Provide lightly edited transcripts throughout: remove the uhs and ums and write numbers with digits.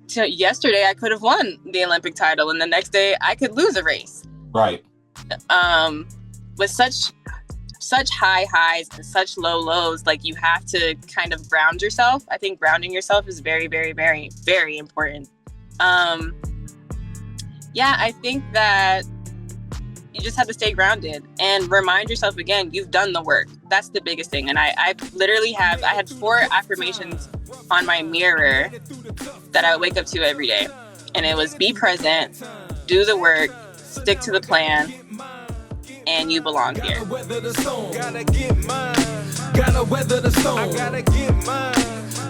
yesterday I could have won the Olympic title, and the next day I could lose a race. Right. With such high highs and such low lows, like, you have to kind of ground yourself. I think grounding yourself is very, very, very, very important. I think that you just have to stay grounded and remind yourself again, you've done the work. That's the biggest thing. And I had 4 affirmations on my mirror that I wake up to every day. And it was be present, do the work, stick to the plan, and you belong here. Gotta weather the storm. Gotta get mine. Gotta weather the storm. I gotta get mine.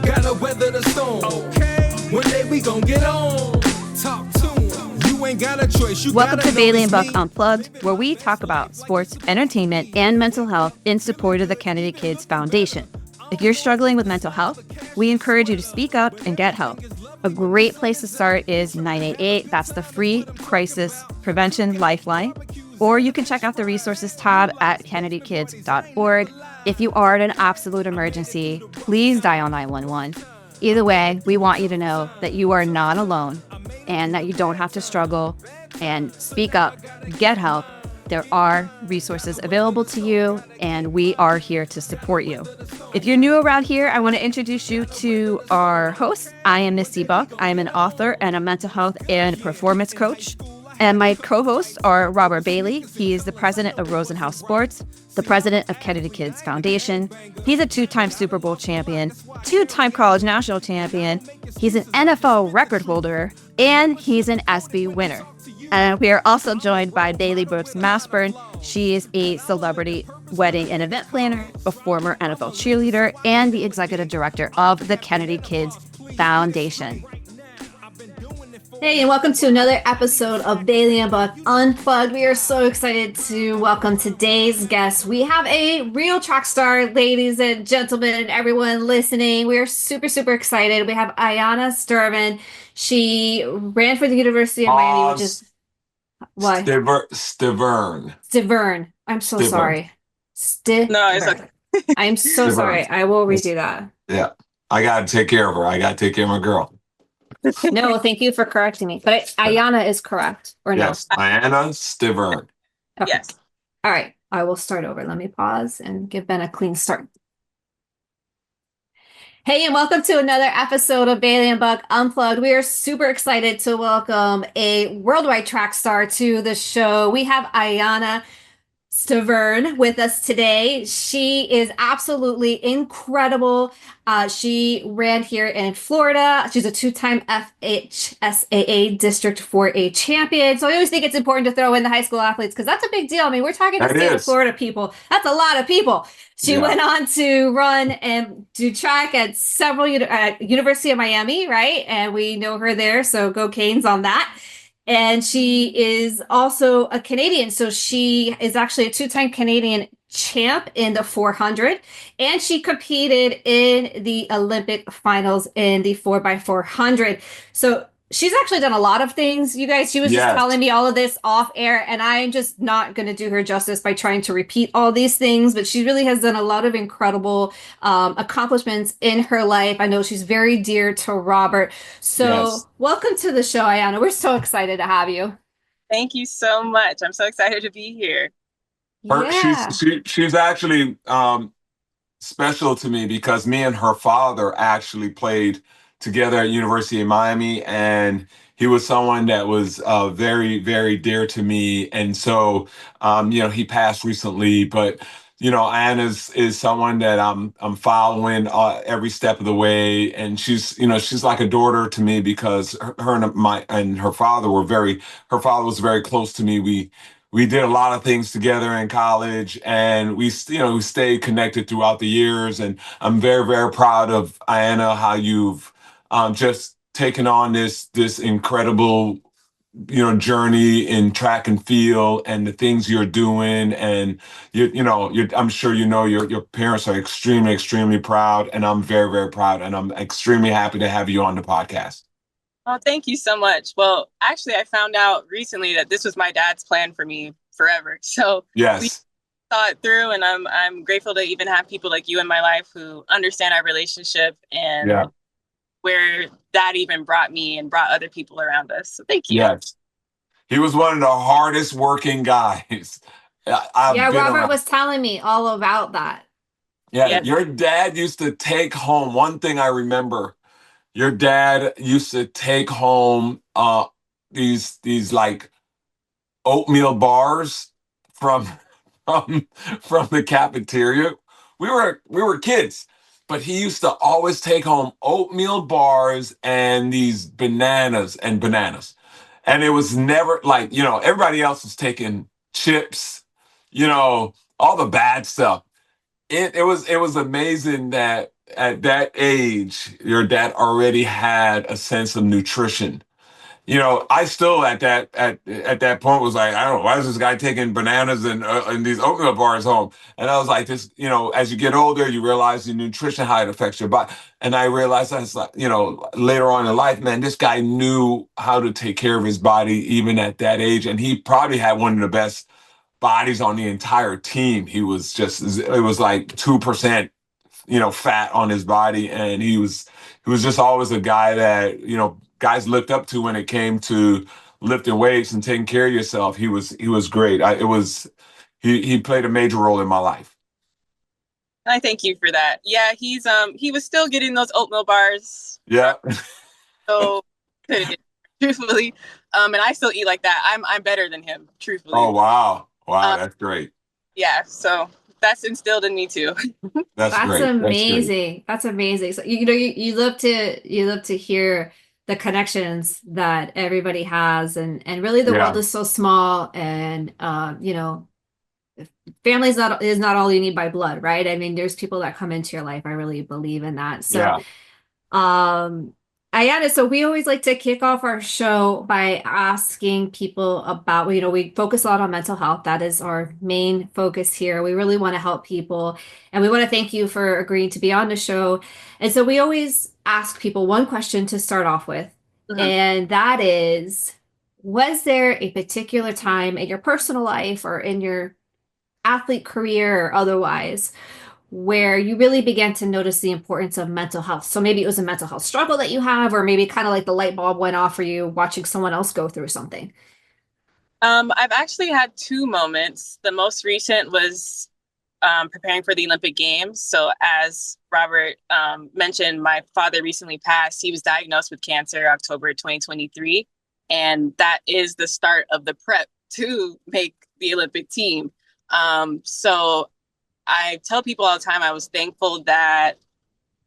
Gotta weather the storm. Okay. One day we gon' get on. Talk to 'em. You ain't got a choice. Welcome to Bailey and Buck Unplugged, where we talk about sports, entertainment, and mental health in support of the Kennedy Kids Foundation. If you're struggling with mental health, we encourage you to speak up and get help. A great place to start is 988. That's the free crisis prevention lifeline. Or you can check out the resources tab at kennedykids.org. If you are in an absolute emergency, please dial 911. Either way, we want you to know that you are not alone and that you don't have to struggle, and speak up, get help. There are resources available to you, and we are here to support you. If you're new around here, I want to introduce you to our host. I am Misty Buck. I am an author and a mental health and performance coach. And my co-hosts are Robert Bailey. He is the president of Rosenhaus Sports, the president of Kennedy Kids Foundation. He's a 2-time Super Bowl champion, 2-time college national champion. He's an NFL record holder, and he's an ESPY winner. And we are also joined by Bailey Brooks Masburn. She is a celebrity wedding and event planner, a former NFL cheerleader, and the executive director of the Kennedy Kids Foundation. Hey, and welcome to another episode of Bailey and Buck Unplugged. We are so excited to welcome today's guest. We have a real track star, ladies and gentlemen, and everyone listening. We are super, super excited. We have Aiyanna Stiverne. She ran for the University of Miami, which is... What? Stiverne. I'm so sorry. No, it's okay. I'm so sorry. I will redo that. Yeah. I got to take care of her. I got to take care of my girl. No, thank you for correcting me. But Aiyanna is correct, or no? Yes, Aiyanna Stiverne. Okay. Yes. All right. I will start over. Let me pause and give Ben a clean start. Hey, and welcome to another episode of Bailey and Buck Unplugged. We are super excited to welcome a worldwide track star to the show. We have Aiyanna Stiverne with us today. She is absolutely incredible. She ran here in Florida. She's a 2-time FHSAA District 4A champion. So I always think it's important to throw in the high school athletes because that's a big deal. I mean, we're talking to state of Florida people. That's a lot of people. She went on to run and do track at several University of Miami, right? And we know her there. So go Canes on that. And she is also a Canadian. So she is actually a 2-time Canadian champ in the 400. And she competed in the Olympic finals in the 4x400. So she's actually done a lot of things, you guys. She was just telling me all of this off air, and I'm just not going to do her justice by trying to repeat all these things. But she really has done a lot of incredible accomplishments in her life. I know she's very dear to Robert. So welcome to the show, Aiyanna. We're so excited to have you. Thank you so much. I'm so excited to be here. She's actually special to me because me and her father actually played together at University of Miami, and he was someone that was very, very dear to me. And so, he passed recently, but Aiyanna is someone that I'm following every step of the way, and she's like a daughter to me because her and her father her father was very close to me. We did a lot of things together in college, and we stayed connected throughout the years. And I'm very, very proud of Aiyanna, how you've just taken on this incredible, journey in track and field and the things you're doing. And I'm sure your parents are extremely, extremely proud, and I'm very, very proud, and I'm extremely happy to have you on the podcast. Oh, thank you so much. Well, actually, I found out recently that this was my dad's plan for me forever. So we thought it through, and I'm grateful to even have people like you in my life who understand our relationship and where that even brought me and brought other people around us. So thank you. Yes. He was one of the hardest working guys I've been Robert around. was telling me all about that. Yeah, Yes. your dad used to take home, one thing I remember, your dad used to take home these like oatmeal bars from from the cafeteria. We were kids, but he used to always take home oatmeal bars and these bananas. And it was never like, everybody else was taking chips, all the bad stuff. It was amazing that at that age, your dad already had a sense of nutrition. I still at that point was like, I don't know, why is this guy taking bananas and these oatmeal bars home? And I was like, this, as you get older, you realize the nutrition, how it affects your body. And I realized that's like, later on in life, man, this guy knew how to take care of his body even at that age. And he probably had one of the best bodies on the entire team. It was like 2%, fat on his body. And he was just always a guy that, guys looked up to when it came to lifting weights and taking care of yourself. He was great. He played a major role in my life. I thank you for that. Yeah, he was still getting those oatmeal bars. Yeah. So truthfully, and I still eat like that. I'm better than him, truthfully. Oh wow, that's great. Yeah, so that's instilled in me too. That's great. Amazing. That's amazing. So you love to hear the connections that everybody has, and really the world is so small, and family is not all you need by blood, right? I mean, there's people that come into your life. I really believe in that. So Aiyanna, so we always like to kick off our show by asking people about, we focus a lot on mental health. That is our main focus here. We really want to help people, and we want to thank you for agreeing to be on the show. And so we always ask people one question to start off with, and that is, was there a particular time in your personal life or in your athlete career or otherwise where you really began to notice the importance of mental health? So maybe it was a mental health struggle that you have, or maybe kind of like the light bulb went off for you watching someone else go through something. I've actually had two moments. The most recent was preparing for the Olympic Games. So as Robert mentioned, my father recently passed. He was diagnosed with cancer October 2023. And that is the start of the prep to make the Olympic team. So I tell people all the time, I was thankful that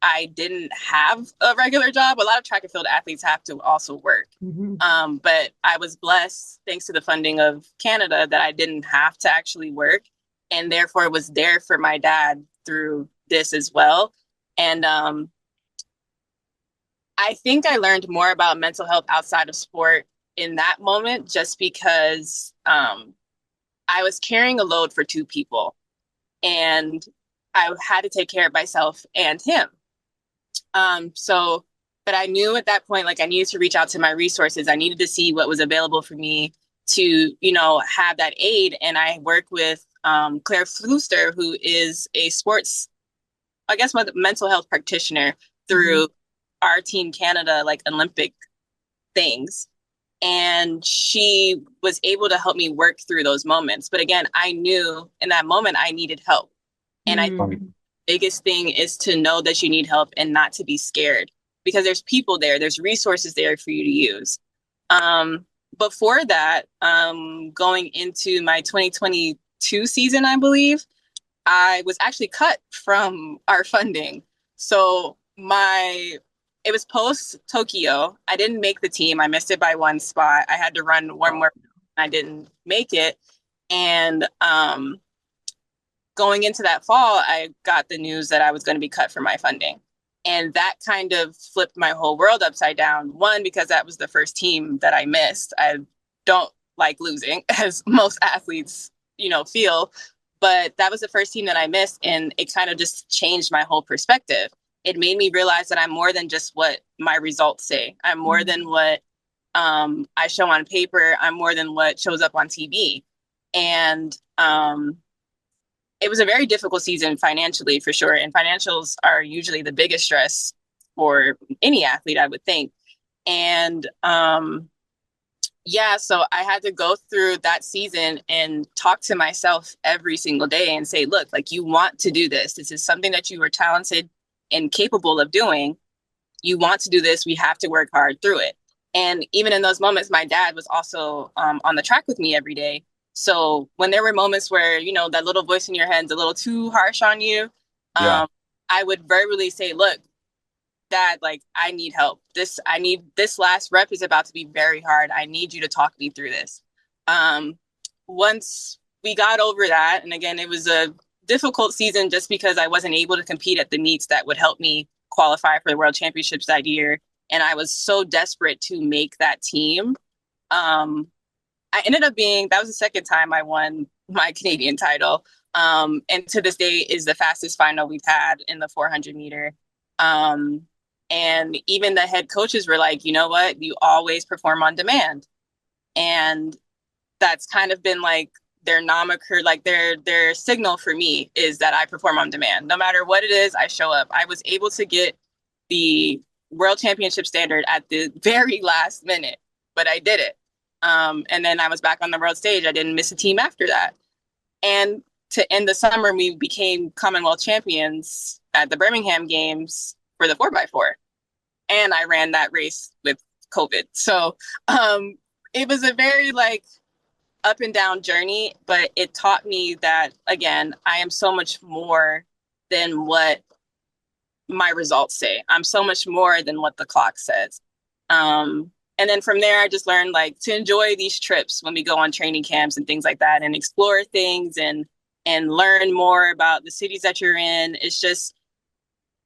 I didn't have a regular job. A lot of track and field athletes have to also work. But I was blessed, thanks to the funding of Canada, that I didn't have to actually work, and therefore was there for my dad through this as well. And I think I learned more about mental health outside of sport in that moment, just because I was carrying a load for two people. And I had to take care of myself and him. But I knew at that point, like, I needed to reach out to my resources. I needed to see what was available for me to, have that aid. And I work with Claire Flooster, who is a sports, I guess, mental health practitioner through our Team Canada, like, Olympic things. And she was able to help me work through those moments. But again, I knew in that moment I needed help. And I think the biggest thing is to know that you need help and not to be scared, because there's people there, there's resources there for you to use. Before that, going into my 2022 season, I believe, I was actually cut from our funding. So it was post Tokyo. I didn't make the team. I missed it by one spot. I had to run one more. I didn't make it. And going into that fall, I got the news that I was going to be cut from my funding. And that kind of flipped my whole world upside down. One, because that was the first team that I missed. I don't like losing, as most athletes, feel. But that was the first team that I missed. And it kind of just changed my whole perspective. It made me realize that I'm more than just what my results say. I'm more than what I show on paper. I'm more than what shows up on TV. And it was a very difficult season financially, for sure. And financials are usually the biggest stress for any athlete, I would think. And so I had to go through that season and talk to myself every single day and say, look, like, you want to do this. This is something that you were talented and capable of doing. You want to do this. We have to work hard through it. And even in those moments, my dad was also on the track with me every day. So when there were moments where, you know, that little voice in your head's a little too harsh on you, I would verbally say, look, Dad, like, I need help. This last rep is about to be very hard. I need you to talk me through this. Once we got over that, and again, it was a difficult season just because I wasn't able to compete at the meets that would help me qualify for the World Championships that year. And I was so desperate to make that team. I ended up that was the second time I won my Canadian title. And to this day is the fastest final we've had in the 400 meter. And even the head coaches were like, you know what, you always perform on demand. And that's kind of been like their nomenclature, like their signal for me is that I perform on demand. No matter what it is, I show up. I was able to get the World Championship standard at the very last minute, but I did it. And then I was back on the world stage. I didn't miss a team after that. And to end the summer, we became Commonwealth champions at the Birmingham Games for the 4x4. And I ran that race with COVID. So it was a very like up and down journey, but it taught me that, again, I am so much more than what my results say. I'm so much more than what the clock says. And then from there, I just learned like to enjoy these trips when we go on training camps and things like that and explore things and learn more about the cities that you're in. It's just,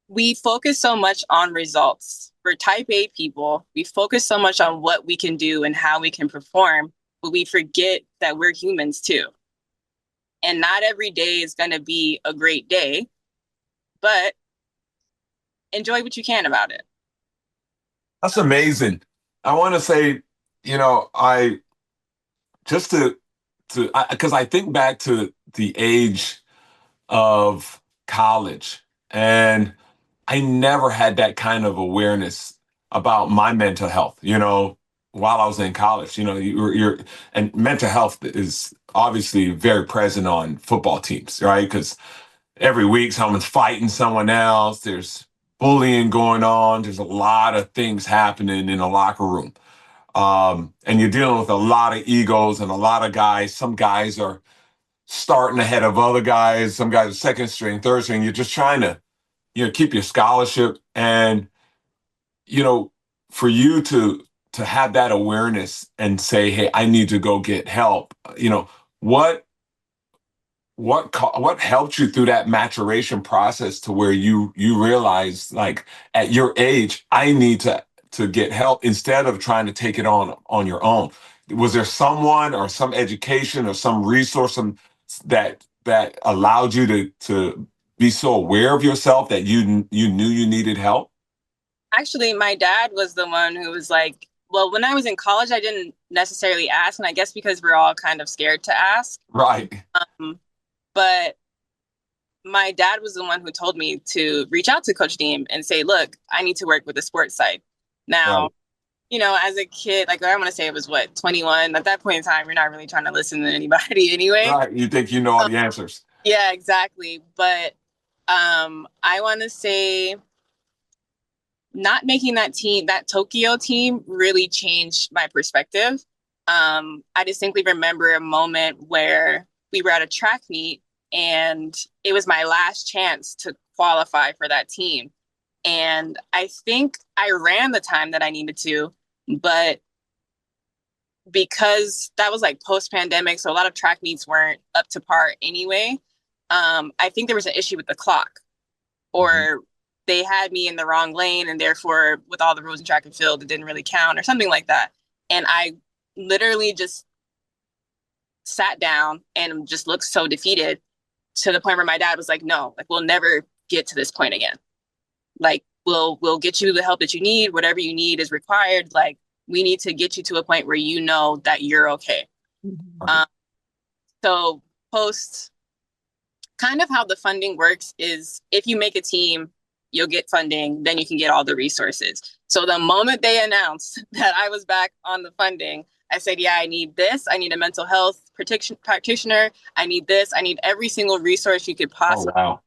we focus so much on results. For type A people, we focus so much on what we can do and how we can perform, but we forget that we're humans too. And not every day is going to be a great day, but enjoy what you can about it. That's amazing. I want to say, you know, because I think back to the age of college, and I never had that kind of awareness about my mental health, you know, while I was in college. You know, and mental health is obviously very present on football teams, right? Because every week someone's fighting someone else, there's bullying going on, there's a lot of things happening in a locker room. And you're dealing with a lot of egos and a lot of guys. Some guys are starting ahead of other guys. Some guys are second string, third string. You're just trying to, you know, keep your scholarship. And, you know, for you to have that awareness and say, hey, I need to go get help, you know, what helped you through that maturation process to where you realize, like, at your age, I need to get help instead of trying to take it on your own? Was there someone or some education or some resource that allowed you to be so aware of yourself that you knew you needed help? Actually, my dad was the one who was like, well, when I was in college, I didn't necessarily ask. And I guess because we're all kind of scared to ask. Right. But my dad was the one who told me to reach out to Coach Deem and say, look, I need to work with the sports side. Now, right. You know, as a kid, like, I want to say it was 21. At that point in time, you're not really trying to listen to anybody anyway. Right. You think you know all the answers. Yeah, exactly. But I want to say not making that Tokyo team really changed my perspective. I distinctly remember a moment where we were at a track meet and it was my last chance to qualify for that team. And I think I ran the time that I needed to, but because that was like post-pandemic, so a lot of track meets weren't up to par anyway. I think there was an issue with the clock, or they had me in the wrong lane, and therefore, with all the rules in track and field, it didn't really count, or something like that. And I literally just sat down and just looked so defeated, to the point where my dad was like, "No, like, we'll never get to this point again. Like, we'll get you the help that you need. Whatever you need is required. Like, we need to get you to a point where you know that you're okay." Right. So post, kind of how the funding works is if you make a team, you'll get funding, then you can get all the resources. So the moment they announced that I was back on the funding, I said, yeah, I need this. I need a mental health practitioner. I need this. I need every single resource you could possibly. Oh, wow.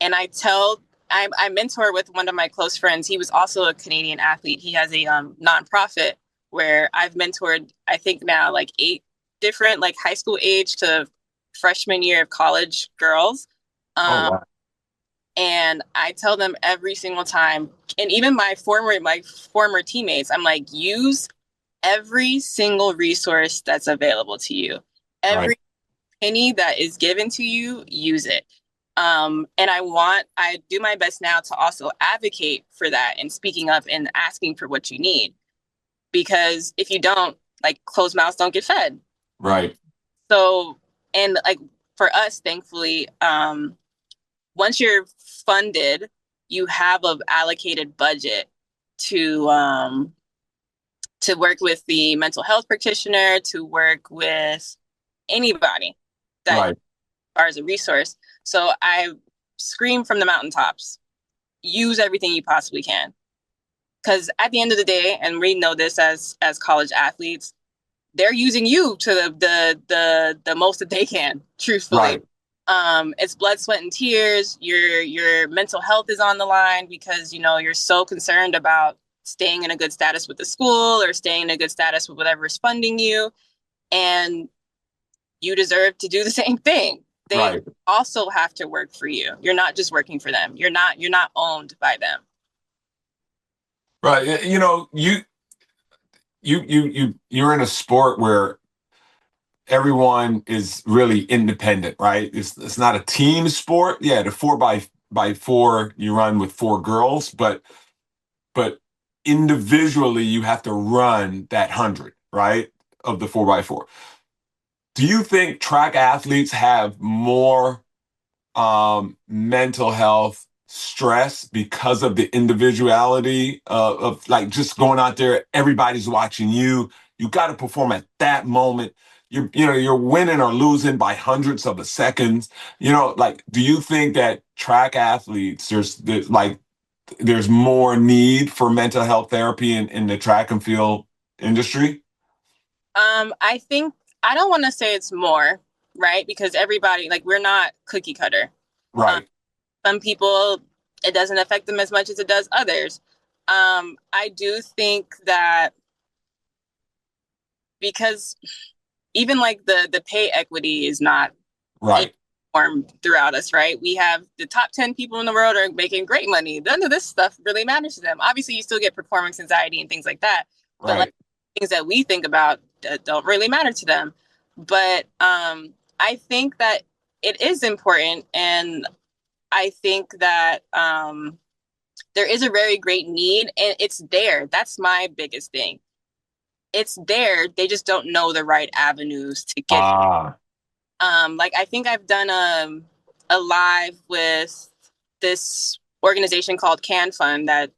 And I mentor with one of my close friends. He was also a Canadian athlete. He has a nonprofit where I've mentored, I think now, like 8 different, like high school age to freshman year of college girls. Oh, wow. And I tell them every single time, and even my former teammates, I'm like, use every single resource that's available to you. Every penny that is given to you, use it. And I do my best now to also advocate for that and speaking up and asking for what you need. Because if you don't, like, closed mouths don't get fed. Right. So, and like for us, thankfully, once you're funded, you have an allocated budget to work with the mental health practitioner, to work with anybody that as a resource. So I scream from the mountaintops, use everything you possibly can. Because at the end of the day, and we know this as college athletes, they're using you to the most that they can, truthfully. It's blood, sweat, and tears. Your mental health is on the line because, you know, you're so concerned about staying in a good status with the school or staying in a good status with whatever is funding you. And you deserve to do the same thing. They also have to work for you. You're not just working for them. You're not owned by them. Right. You know, you're in a sport where everyone is really independent, right? It's not a team sport. Yeah, the 4x4 you run with 4 girls, but individually you have to run that 100, right? Of the 4x4. Do you think track athletes have more mental health stress because of the individuality of like just going out there, everybody's watching you. You got to perform at that moment. You're winning or losing by hundreds of a seconds. You know, like, do you think that track athletes, there's more need for mental health therapy in the track and field industry? I think, I don't want to say it's more, right? Because everybody, like, we're not cookie cutter. Right. Some people, it doesn't affect them as much as it does others. I do think that because even like the pay equity is not uniform throughout us, right? We have the top 10 people in the world are making great money. None of this stuff really matters to them. Obviously, you still get performance anxiety and things like that. But like things that we think about don't really matter to them. But I think that it is important, and I think that there is a very great need, and it's there. That's my biggest thing. It's there. They just don't know the right avenues to get. Like, I think I've done a live with this organization called Can Fund that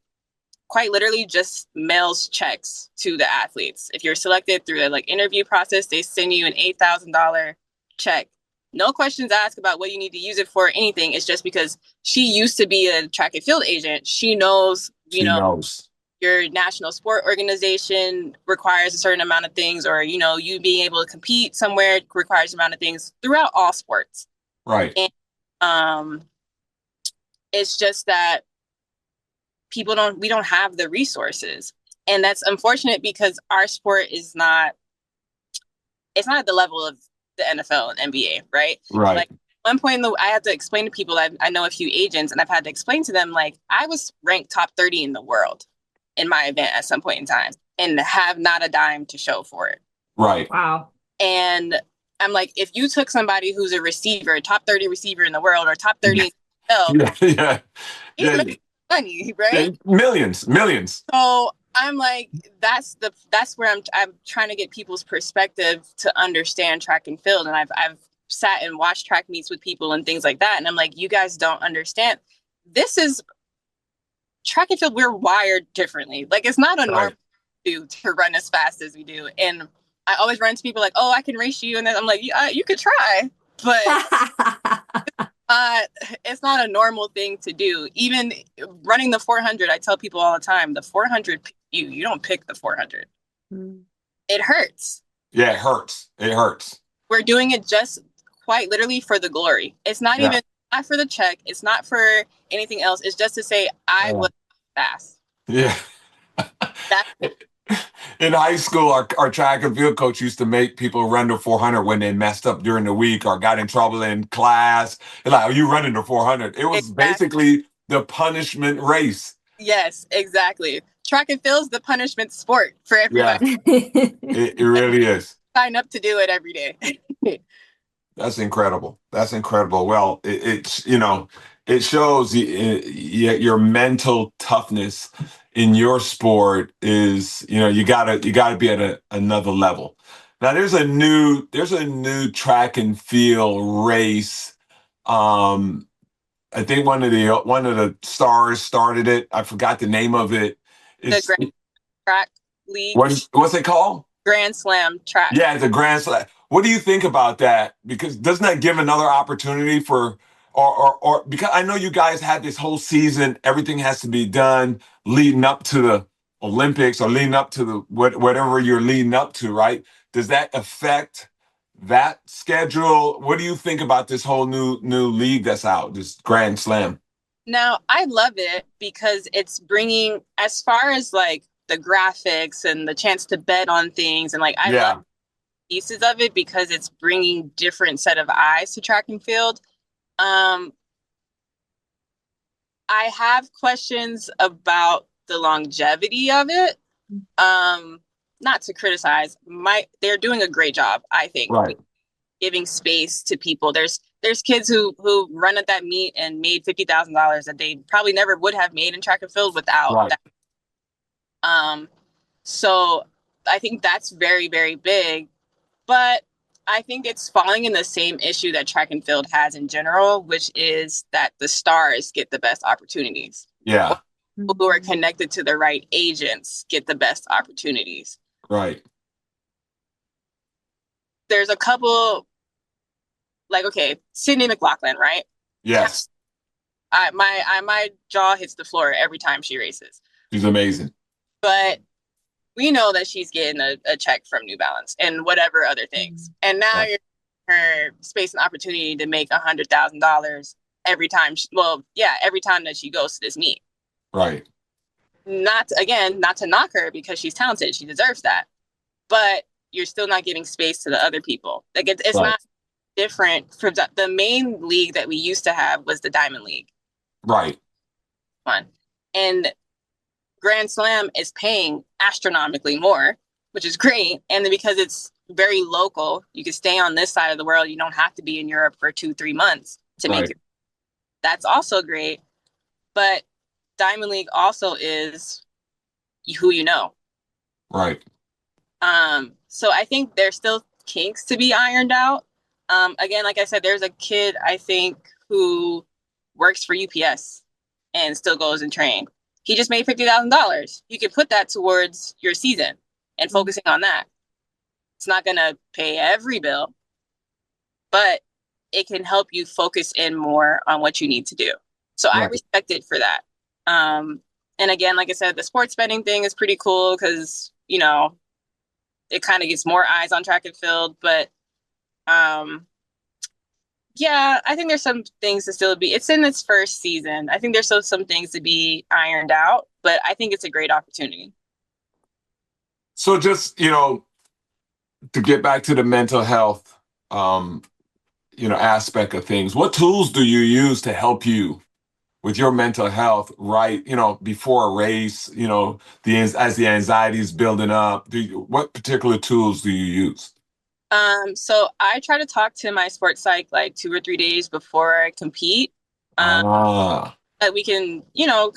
quite literally just mails checks to the athletes. If you're selected through the like interview process, they send you an $8,000 check. No questions asked about what you need to use it for or anything. It's just because she used to be a track and field agent. She knows, your national sport organization requires a certain amount of things, or, you know, you being able to compete somewhere requires an amount of things throughout all sports. Right. And it's just that we don't have the resources. And that's unfortunate because our sport it's not at the level of the NFL and NBA, right? Right. Like, at one point, I had to explain to people that I know a few agents, and I've had to explain to them, like, I was ranked top 30 in the world in my event at some point in time and have not a dime to show for it. Right. Wow. And I'm like, if you took somebody who's a receiver, top 30 receiver in the world, or top 30 in the NFL, he's making money, right? Millions. So I'm like, that's where I'm trying to get people's perspective to understand track and field. And I've sat and watched track meets with people and things like that. And I'm like, you guys don't understand. This is track and field. We're wired differently. Like, it's not a normal to run as fast as we do. And I always run to people like, oh, I can race you. And then I'm like, you could try, but Uh, it's not a normal thing to do. Even running the 400, I tell people all the time, the 400, you don't pick the 400. Mm. It hurts. Yeah, it hurts. It hurts. We're doing it just quite literally for the glory. It's not Yeah. even not for the check. It's not for anything else. It's just to say I was fast. Yeah. That's In high school, our track and field coach used to make people run the 400 when they messed up during the week or got in trouble in class. They're like, "Are you running the 400?" It was basically the punishment race. Yes, exactly. Track and field's the punishment sport for everybody. Yeah, it really is. Sign up to do it every day. That's incredible. That's incredible. Well, it's it shows your mental toughness in your sport is you gotta be at another level. Now there's a new track and field race. I think one of the stars started it. I forgot the name of it. The It's Grand Track League, what's it called? Grand Slam track. Yeah, the Grand Slam. What do you think about that? Because doesn't that give another opportunity for, or because I know you guys had this whole season, everything has to be done leading up to the Olympics or leading up to the whatever you're leading up to, right? Does that affect that schedule? What do you think about this whole new league that's out, this Grand Slam? Now, I love it because it's bringing, as far as like the graphics and the chance to bet on things, and like I love pieces of it because it's bringing different set of eyes to track and field. I have questions about the longevity of it. Not to criticize, they're doing a great job, I think, Right. giving space to people. There's kids who run at that meet and made $50,000 that they probably never would have made in track and field without that. So I think that's very, very big. But I think it's falling in the same issue that track and field has in general, which is that the stars get the best opportunities. Yeah. People who are connected to the right agents get the best opportunities. Right. There's a couple, like, okay, Sydney McLaughlin, right? Yes. My jaw hits the floor every time she races. She's amazing. But we know that she's getting a check from New Balance and whatever other things. And now you're her space and opportunity to make $100,000 every time. Every time that she goes to this meet. Right. Not to knock her because she's talented. She deserves that. But you're still not giving space to the other people. Like it's not different from the main league that we used to have was the Diamond League. Right. And Grand Slam is paying astronomically more, which is great. And then because it's very local, you can stay on this side of the world. You don't have to be in Europe for 2-3 months to make it. That's also great. But Diamond League also is who you know. Right. So I think there's still kinks to be ironed out. Again, like I said, there's a kid, I think, who works for UPS and still goes and train. He just made $50,000. You can put that towards your season and focusing on that. It's not going to pay every bill, but it can help you focus in more on what you need to do. So I respect it for that. And again, like I said, the sports betting thing is pretty cool because, it kind of gets more eyes on track and field. But I think there's some things to still be. It's in its first season. I think there's still some things to be ironed out, but I think it's a great opportunity. So just, to get back to the mental health, aspect of things, what tools do you use to help you with your mental health, right? Before a race, as the anxiety is building up, what particular tools do you use? So I try to talk to my sports psych like 2 or 3 days before I compete. That we can,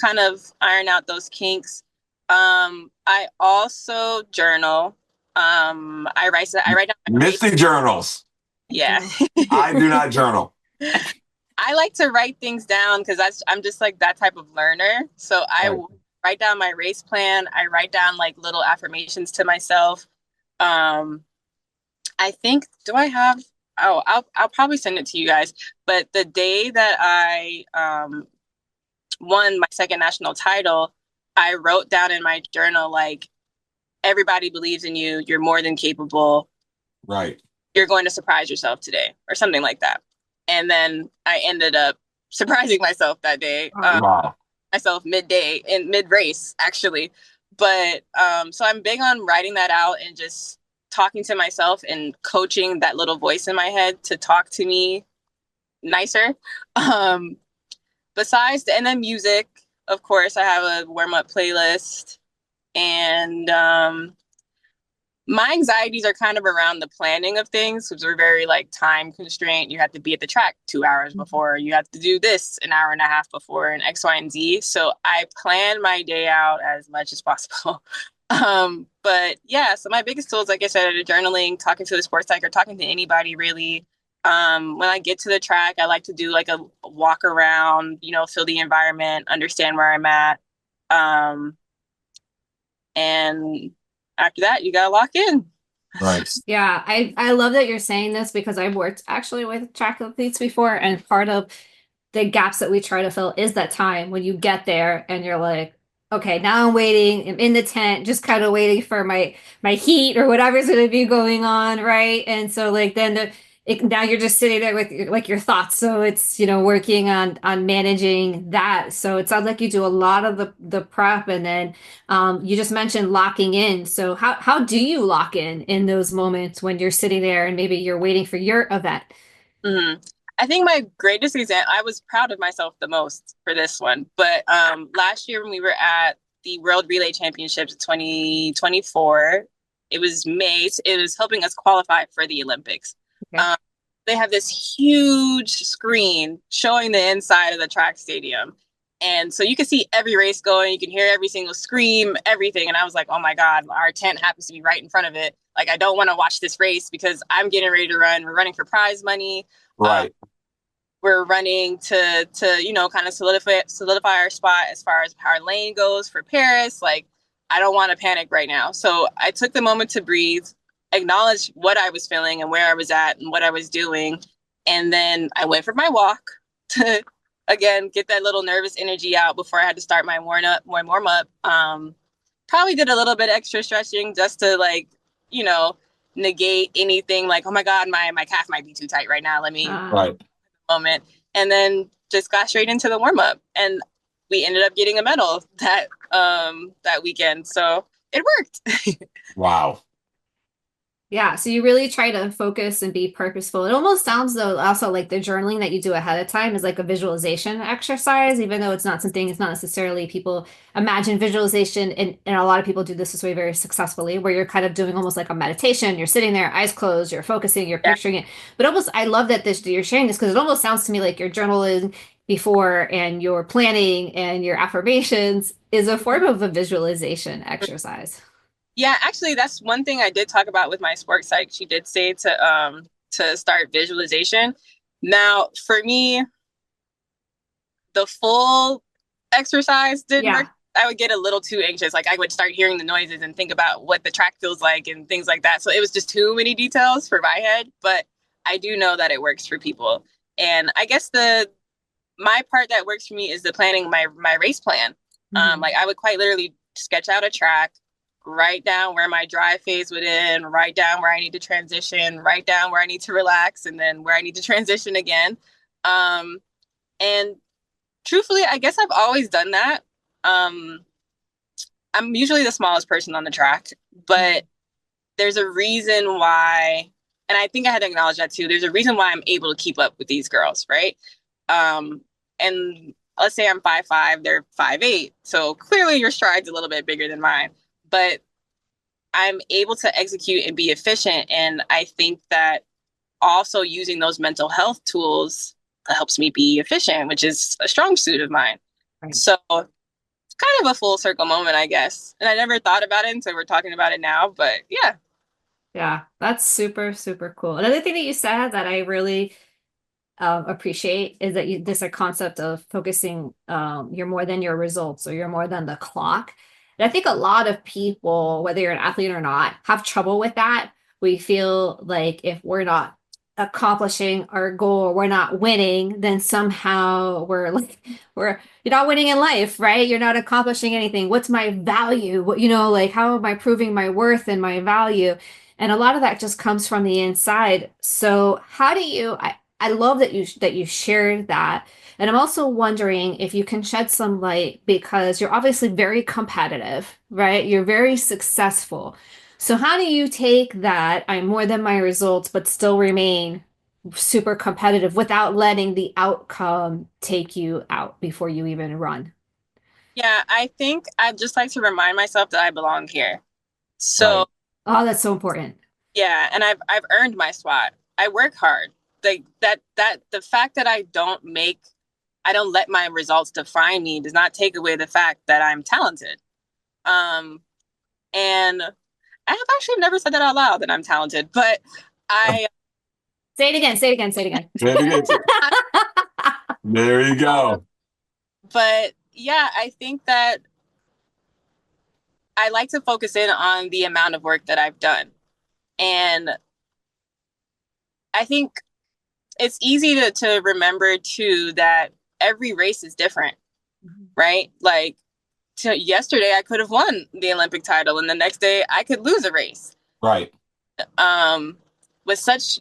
kind of iron out those kinks. I also journal. I write down Misty journals. Yeah. I do not journal. I like to write things down because I'm just like that type of learner. So I write down my race plan. I write down like little affirmations to myself. I think, Oh, I'll probably send it to you guys. But the day that I won my second national title, I wrote down in my journal, like, everybody believes in you. You're more than capable. Right. You're going to surprise yourself today, or something like that. And then I ended up surprising myself that day. Wow. Myself mid race, actually. But so I'm big on writing that out and just talking to myself and coaching that little voice in my head to talk to me nicer. Um, and then music, of course, I have a warm up playlist. And my anxieties are kind of around the planning of things because we're very like time constraint. You have to be at the track 2 hours before, you have to do this an hour and a half before, and X, Y, and Z. So I plan my day out as much as possible. But yeah, so my biggest tools, like I said, are journaling, talking to the sports psych, or talking to anybody really. When I get to the track, I like to do like a walk around, feel the environment, understand where I'm at. And after that, you gotta lock in. Right. Yeah, I love that you're saying this because I've worked actually with track athletes before, and part of the gaps that we try to fill is that time when you get there and you're like, okay, now I'm waiting, I'm in the tent, just kind of waiting for my heat or whatever's going to be going on, right? And so like then now you're just sitting there with like your thoughts. So it's working on managing that. So it sounds like you do a lot of the prep, and then you just mentioned locking in. So how do you lock in those moments when you're sitting there and maybe you're waiting for your event? Mm-hmm. I think my greatest example, I was proud of myself the most for this one. But last year when we were at the World Relay Championships 2024, it was May. It was helping us qualify for the Olympics. Okay. They have this huge screen showing the inside of the track stadium. And so you can see every race going, you can hear every single scream, everything. And I was like, oh my God, our tent happens to be right in front of it. Like, I don't want to watch this race because I'm getting ready to run. We're running for prize money. Right. We're running to kind of solidify our spot as far as our lane goes for Paris. Like, I don't want to panic right now. So I took the moment to breathe, acknowledge what I was feeling and where I was at and what I was doing. And then I went for my walk to, again, get that little nervous energy out before I had to start my warm up. Probably did a little bit extra stretching just to negate anything like, oh my God, my calf might be too tight right now. Let me Right. moment. And then just got straight into the warm up, and we ended up getting a medal that weekend. So it worked. Wow. Yeah, so you really try to focus and be purposeful. It almost sounds though also like the journaling that you do ahead of time is like a visualization exercise, even though it's not necessarily people imagine visualization, and a lot of people do this way very successfully, where you're kind of doing almost like a meditation. You're sitting there, eyes closed, you're focusing, you're picturing it. But almost, I love that you're sharing this because it almost sounds to me like your journaling before and your planning and your affirmations is a form of a visualization exercise. Yeah, actually, that's one thing I did talk about with my sports psych. She did say to start visualization. Now, for me, the full exercise didn't work. I would get a little too anxious. Like, I would start hearing the noises and think about what the track feels like and things like that. So it was just too many details for my head. But I do know that it works for people. And I guess my part that works for me is the planning my race plan. Mm-hmm. Like, I would quite literally sketch out a track, write down where my drive phase would end, write down where I need to transition, write down where I need to relax, and then where I need to transition again. And truthfully, I guess I've always done that. I'm usually the smallest person on the track, but there's a reason why, and I think I had to acknowledge that too. There's a reason why I'm able to keep up with these girls, right? And let's say I'm 5'5", they're 5'8". So clearly your stride's a little bit bigger than mine, but I'm able to execute and be efficient. And I think that also using those mental health tools helps me be efficient, which is a strong suit of mine. Right. So it's kind of a full circle moment, I guess. And I never thought about it until we're talking about it now, but yeah. Yeah, that's super, super cool. Another thing that you said that I really appreciate is that this concept of focusing, you're more than your results, or you're more than the clock. And I think a lot of people, whether you're an athlete or not, have trouble with that. We feel like if we're not accomplishing our goal, we're not winning, then somehow you're not winning in life, right? You're not accomplishing anything. What's my value? What, like how am I proving my worth and my value? And a lot of that just comes from the inside. So how do you I love that you shared that. And I'm also wondering if you can shed some light because you're obviously very competitive, right? You're very successful. So how do you take that, I'm more than my results, but still remain super competitive without letting the outcome take you out before you even run? Yeah, I think I'd just like to remind myself that I belong here. So Right. Oh, that's so important. yeah, and I've earned my spot. I work hard. Like that the fact that I don't let my results define me does not take away the fact that I'm talented. Um, and I have actually never said that out loud that I'm talented, but I Say it again, say it again, say it again. Say it again. There you go. but yeah, I think that I like to focus in on the amount of work that I've done. And I think it's easy to remember too that every race is different, right? Like yesterday I could have won the Olympic title and the next day I could lose a race. Right. With such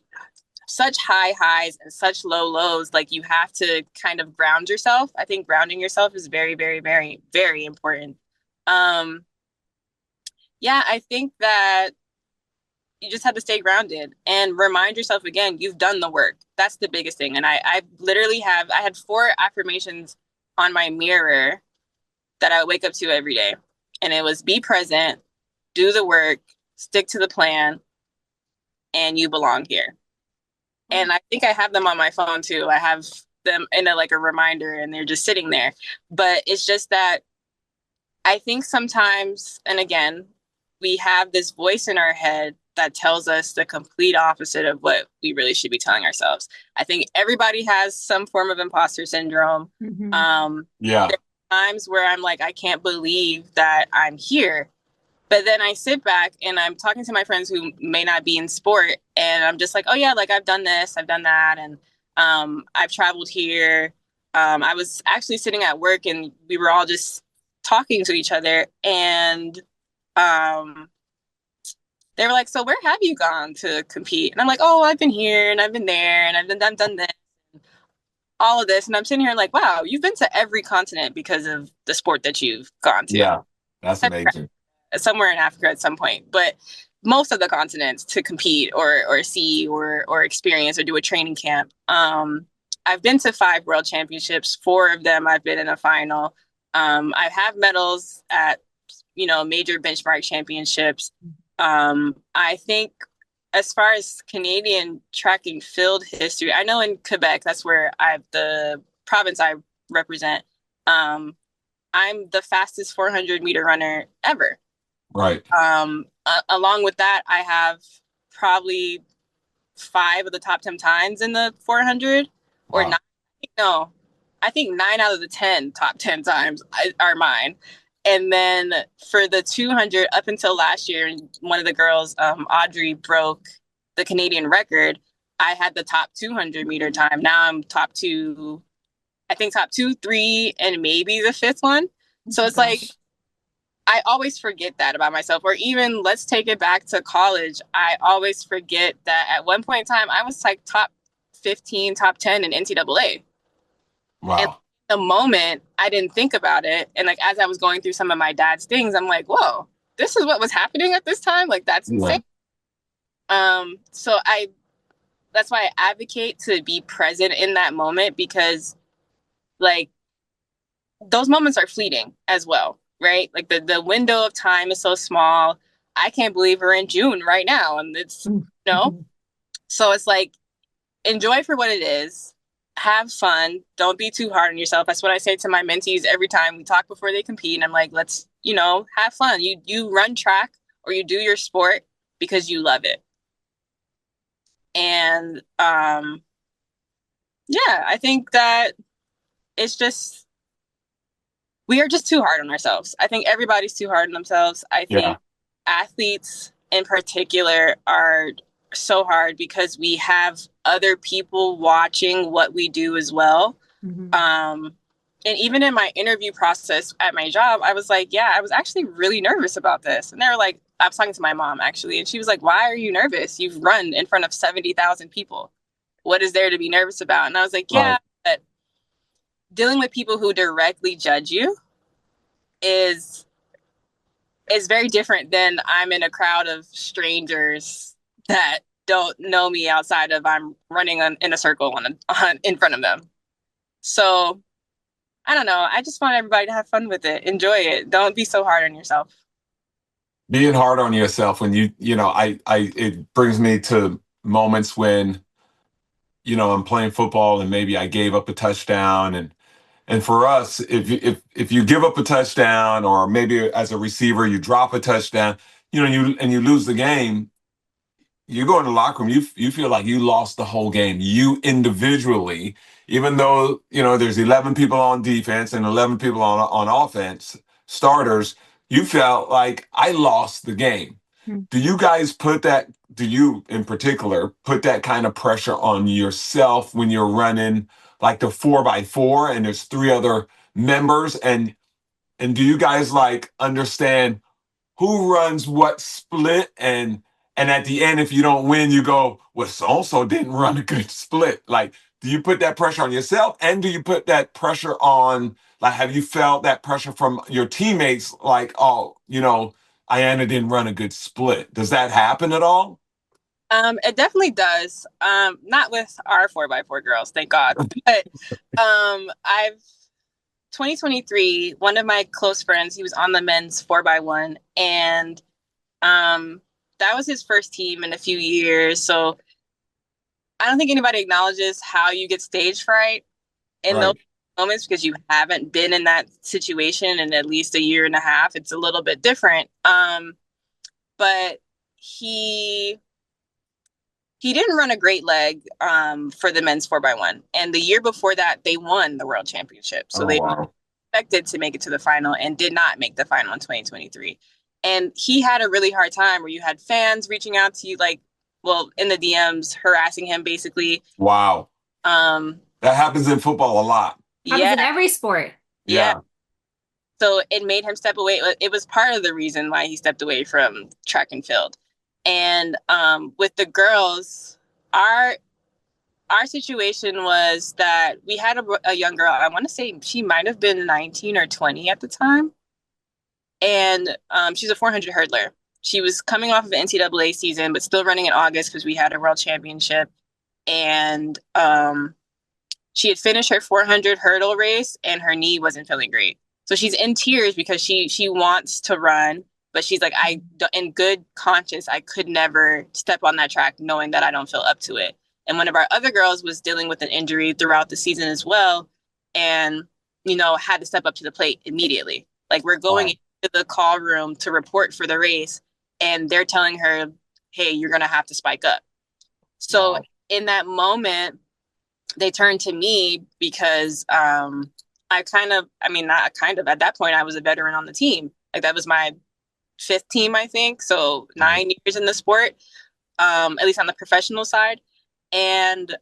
high highs and such low lows, like you have to kind of ground yourself. I think grounding yourself is very, very, very, very important. Yeah, I think that you just have to stay grounded and remind yourself again, you've done the work. That's the biggest thing. And I literally I had 4 affirmations on my mirror that I wake up to every day. And it was be present, do the work, stick to the plan, and you belong here. And I think I have them on my phone too. I have them in like a reminder and they're just sitting there. But it's just that I think sometimes, and again, we have this voice in our head that tells us the complete opposite of what we really should be telling ourselves. I think everybody has some form of imposter syndrome. Yeah. There are times where I'm like, I can't believe that I'm here. But then I sit back and I'm talking to my friends who may not be in sport, and I'm just like, oh yeah, like I've done this, I've done that, and I've traveled here. I was actually sitting at work and we were all just talking to each other, and they were like, so where have you gone to compete? And I'm like, oh, I've been here and I've been there and I've done this, all of this. And I'm sitting here like, wow, you've been to every continent because of the sport that you've gone to. Yeah. That's amazing. Somewhere in Africa at some point, but most of the continents to compete or see or experience or do a training camp. I've been to 5 world championships. 4 of them I've been in a final. I have medals at major benchmark championships. I think as far as Canadian track and field history, I know in Quebec, that's where the province I represent. I'm the fastest 400-meter runner ever. Right. Along with that, I have probably 5 of the top 10 times in the 400, or Wow. 9. No, I think 9 out of the 10 top 10 times are mine. And then for the 200, up until last year, one of the girls, Audrey, broke the Canadian record. I had the top 200-meter time. Now I'm top 2, 3, and maybe the 5th one. So it's like, I always forget that about myself. Or even let's take it back to college. I always forget that at one point in time, I was like top 15, top 10 in NCAA. Wow. And the moment I didn't think about it. And like, as I was going through some of my dad's things, I'm like, whoa, this is what was happening at this time. Like, that's insane. So that's why I advocate to be present in that moment, because like those moments are fleeting as well. Right? Like the window of time is so small. I can't believe we're in June right now. And it's, so it's like, enjoy for what it is. Have fun. Don't be too hard on yourself. That's what I say to my mentees every time we talk before they compete. And I'm like, let's, have fun. You run track or you do your sport because you love it. And yeah, I think that it's just, we are just too hard on ourselves. I think everybody's too hard on themselves. I think athletes in particular are so hard because we have other people watching what we do as well. And even in my interview process at my job, I was like, yeah, I was actually really nervous about this. And they were like, I was talking to my mom actually, and she was like, why are you nervous? You've run in front of 70,000 people. What is there to be nervous about? And I was like, yeah, but dealing with people who directly judge you is very different than I'm in a crowd of strangers that don't know me outside of I'm running in a circle in front of them. So I don't know. I just want everybody to have fun with it. Enjoy it. Don't be so hard on yourself. Being hard on yourself when it brings me to moments when, I'm playing football and maybe I gave up a touchdown, and for us, if you give up a touchdown, or maybe as a receiver you drop a touchdown, you lose the game, you go in the locker room, you feel like you lost the whole game. You individually, even though there's 11 people on defense and 11 people on offense, starters, you felt like I lost the game. Do you guys do you in particular put that kind of pressure on yourself when you're running like the 4x4 and there's three other members, and do you guys like understand who runs what split, and at the end, if you don't win, you go, well, so-and-so didn't run a good split. Like, do you put that pressure on yourself, and do you put that pressure on, like, have you felt that pressure from your teammates, like, oh, Aiyanna didn't run a good split? Does that happen at all? It definitely does. Not with our 4x4 girls, thank God. But I've 2023, one of my close friends, he was on the men's 4x1, and that was his first team in a few years. So I don't think anybody acknowledges how you get stage fright in those moments, because you haven't been in that situation in at least a year and a half. It's a little bit different. But he didn't run a great leg for the men's 4x1. And the year before that, they won the world championship. So they expected to make it to the final and did not make the final in 2023. And he had a really hard time where you had fans reaching out to you, like, well, in the DMs, harassing him basically. Wow. That happens in football a lot. Happens in every sport. Yeah. So it made him step away. It was part of the reason why he stepped away from track and field. And with the girls, our situation was that we had a young girl. I want to say she might have been 19 or 20 at the time. And she's a 400 hurdler. She was coming off of an NCAA season, but still running in August because we had a world championship. And she had finished her 400 hurdle race and her knee wasn't feeling great. So she's in tears because she wants to run, but she's like, in good conscience, I could never step on that track knowing that I don't feel up to it. And one of our other girls was dealing with an injury throughout the season as well, and, had to step up to the plate immediately. Like, we're going into the call room to report for the race, and they're telling her, hey, you're going to have to spike up. So in that moment, they turned to me because at that point, I was a veteran on the team. Like, that was my 5th team, I think. So 9 years in the sport, at least on the professional side. And,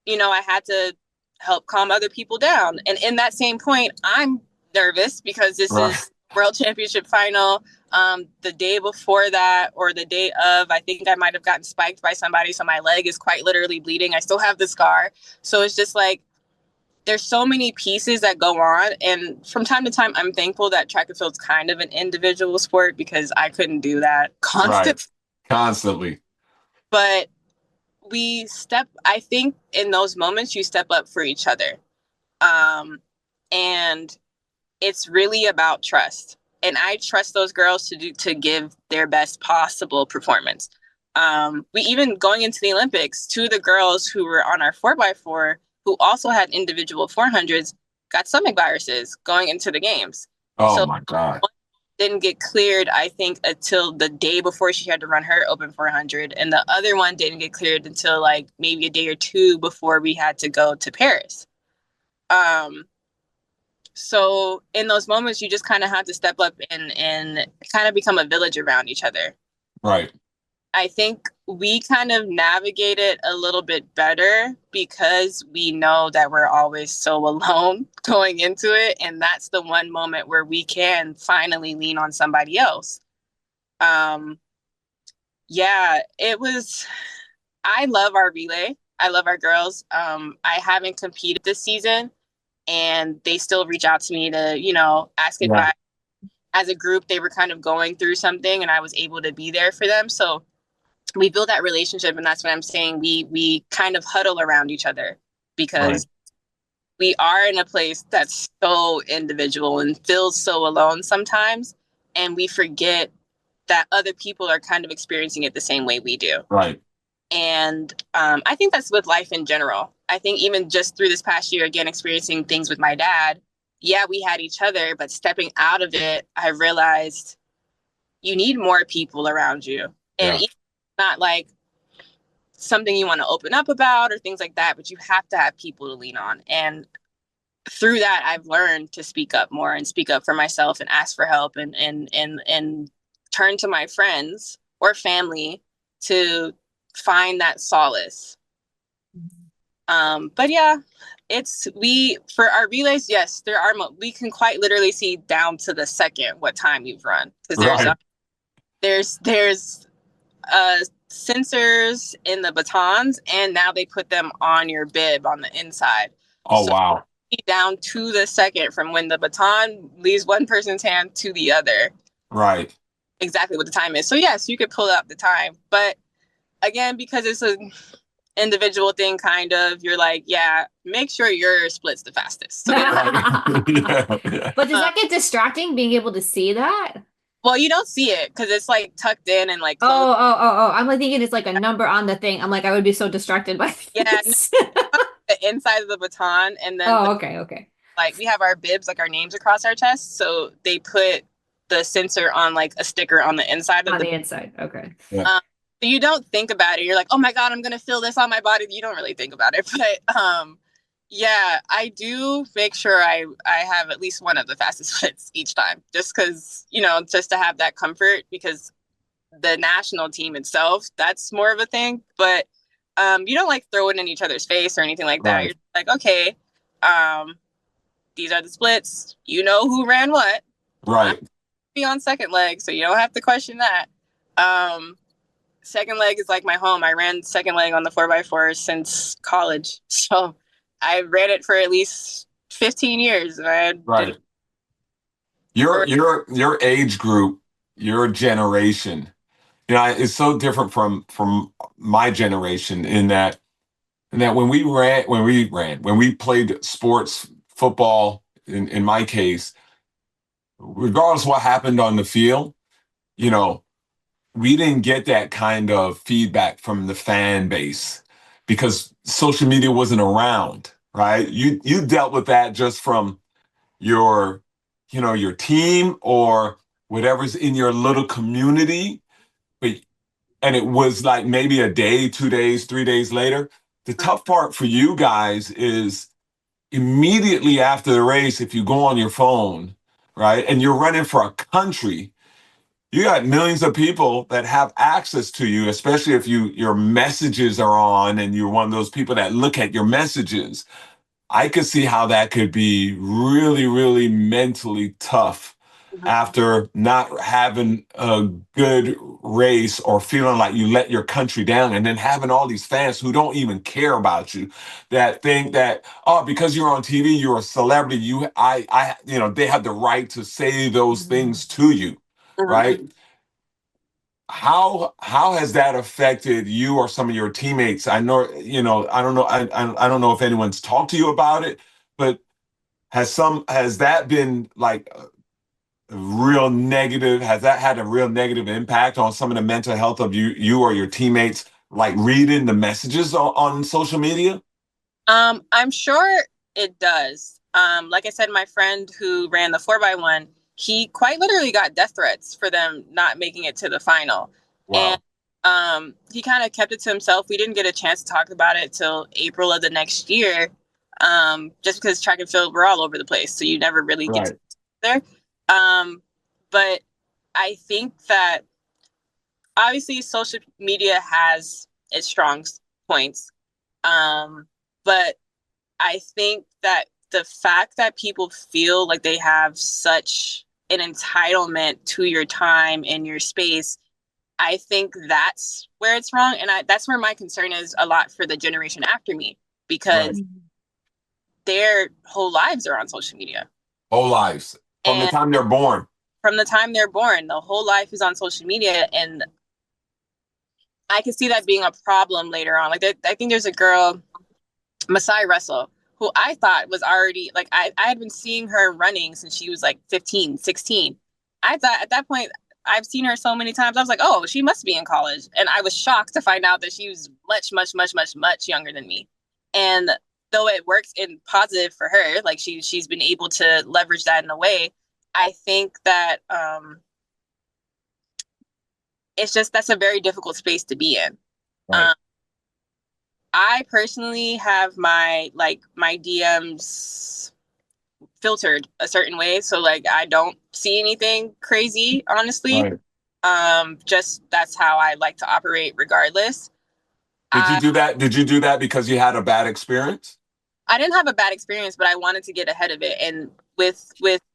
I had to help calm other people down. And in that same point, I'm nervous because this is World Championship final. The day before that, or the day of, I think I might have gotten spiked by somebody. So my leg is quite literally bleeding. I still have the scar. So it's just like, there's so many pieces that go on. And from time to time, I'm thankful that track and field's kind of an individual sport, because I couldn't do that constantly. But I think in those moments, you step up for each other. And it's really about trust. And I trust those girls to give their best possible performance. We even going into the Olympics, 2 of the girls who were on our 4x4, who also had individual 400s, got stomach viruses going into the games. Oh, my God. Didn't get cleared, I think, until the day before she had to run her open 400. And the other one didn't get cleared until like maybe a day or 2 before we had to go to Paris. So in those moments, you just kind of have to step up and kind of become a village around each other. Right. I think we kind of navigate it a little bit better because we know that we're always so alone going into it. And that's the one moment where we can finally lean on somebody else. Yeah, I love our relay. I love our girls. I haven't competed this season, and they still reach out to me to, ask advice. As a group, they were kind of going through something, and I was able to be there for them. So we build that relationship, and that's what I'm saying. We kind of huddle around each other because we are in a place that's so individual and feels so alone sometimes, and we forget that other people are kind of experiencing it the same way we do. Right. And I think that's with life in general. I think even just through this past year, again, experiencing things with my dad, yeah, we had each other, but stepping out of it, I realized you need more people around you. And it's not like something you want to open up about or things like that, but you have to have people to lean on. And through that, I've learned to speak up more and speak up for myself and ask for help and turn to my friends or family to find that solace. But yeah, for our relays, yes, we can quite literally see down to the second what time you've run, because there's sensors in the batons, and now they put them on your bib on the inside. Oh, so wow. Down to the second from when the baton leaves one person's hand to the other. Right. Exactly what the time is. So yes, you could pull up the time, but again, because it's an individual thing, kind of, you're like, yeah, make sure your split's the fastest. So But does that get distracting, being able to see that? Well, you don't see it because it's like tucked in and like closed. Oh. I'm like thinking it's like a number on the thing. I'm like, I would be so distracted by this. Yeah, the inside of the baton, and then okay. Like we have our bibs, like our names across our chest, so they put the sensor on like a sticker on the inside of the inside. Okay. So you don't think about it. You're like, oh my God, I'm gonna feel this on my body. You don't really think about it, but yeah, I do make sure I have at least one of the fastest splits each time, just because, just to have that comfort, because the national team itself, that's more of a thing. But you don't like throw it in each other's face or anything like that. Right. You're like, okay, these are the splits. You know who ran what. Right. Be on second leg, so you don't have to question that. Second leg is like my home. I ran second leg on the 4x4 since college. So I ran it for at least 15 years. And right. Your age group, your generation, it's so different from my generation in that when we played sports, football, in my case, regardless of what happened on the field, we didn't get that kind of feedback from the fan base because social media wasn't around, right? You dealt with that just from your team or whatever's in your little community. And it was like maybe a day, 2 days, 3 days later. The tough part for you guys is immediately after the race, if you go on your phone, right, and you're running for a country, you got millions of people that have access to you, especially if your messages are on and you're one of those people that look at your messages. I could see how that could be really, really mentally tough after not having a good race or feeling like you let your country down, and then having all these fans who don't even care about you, that think that, because you're on TV, you're a celebrity, they have the right to say those things to you. Right? How has that affected you or some of your teammates? I know, I don't know. I don't know if anyone's talked to you about it, but has that been like real negative? Has that had a real negative impact on some of the mental health of you or your teammates, like reading the messages on social media? I'm sure it does. Like I said, my friend who ran the 4x1, he quite literally got death threats for them not making it to the final. Wow. And he kind of kept it to himself. We didn't get a chance to talk about it till April of the next year, just because track and field, we're all over the place. So you never really get there. But I think that obviously social media has its strong points. But I think that the fact that people feel like they have such an entitlement to your time and your space, I think that's where it's wrong. And that's where my concern is a lot for the generation after me, because their whole lives are on social media. Whole lives. From the time they're born. From the time they're born, the whole life is on social media. And I can see that being a problem later on. Like, I think there's a girl, Masai Russell, who I thought was already, like, I had been seeing her running since she was like 15, 16. I thought at that point, I've seen her so many times. I was like, oh, she must be in college. And I was shocked to find out that she was much, much, much, much, much younger than me. And though it works in positive for her, like she's been able to leverage that in a way, I think that it's just, that's a very difficult space to be in. Right. I personally have my DMs filtered a certain way. So like, I don't see anything crazy, honestly. Right. Just that's how I like to operate regardless. Did you do that? Did you do that because you had a bad experience? I didn't have a bad experience, but I wanted to get ahead of it. And with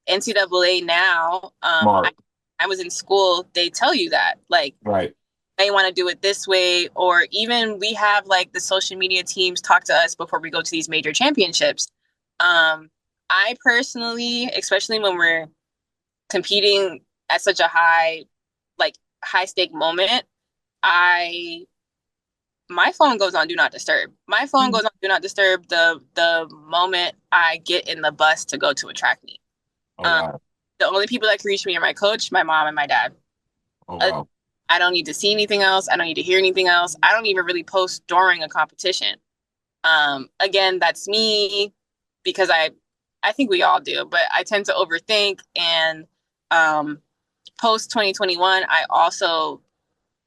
NCAA now, I was in school, they tell you that, like, right, they want to do it this way. Or even we have like the social media teams talk to us before we go to these major championships. I personally, especially when we're competing at such a high stake moment, my phone goes on do not disturb. My phone goes on do not disturb the moment I get in the bus to go to a track meet. Oh, wow. The only people that can reach me are my coach, my mom, and my dad. Oh, wow. I don't need to see anything else. I don't need to hear anything else. I don't even really post during a competition. Again, that's me, because I think we all do, but I tend to overthink. And post 2021, I also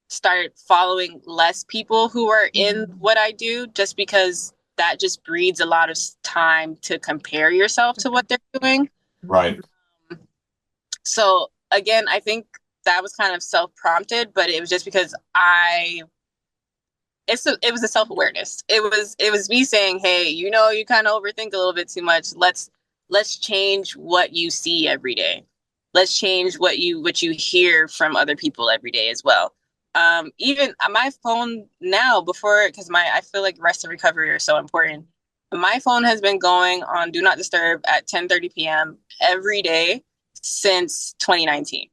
started following less people who are in what I do, just because that just breeds a lot of time to compare yourself to what they're doing. Right. So again, I think that was kind of self-prompted, but it was just because it was a self-awareness. It was me saying, hey, you kind of overthink a little bit too much. Let's change what you see every day. Let's change what you hear from other people every day as well. Even my phone now, because I feel like rest and recovery are so important. My phone has been going on do not disturb at 10:30 p.m. every day since 2019.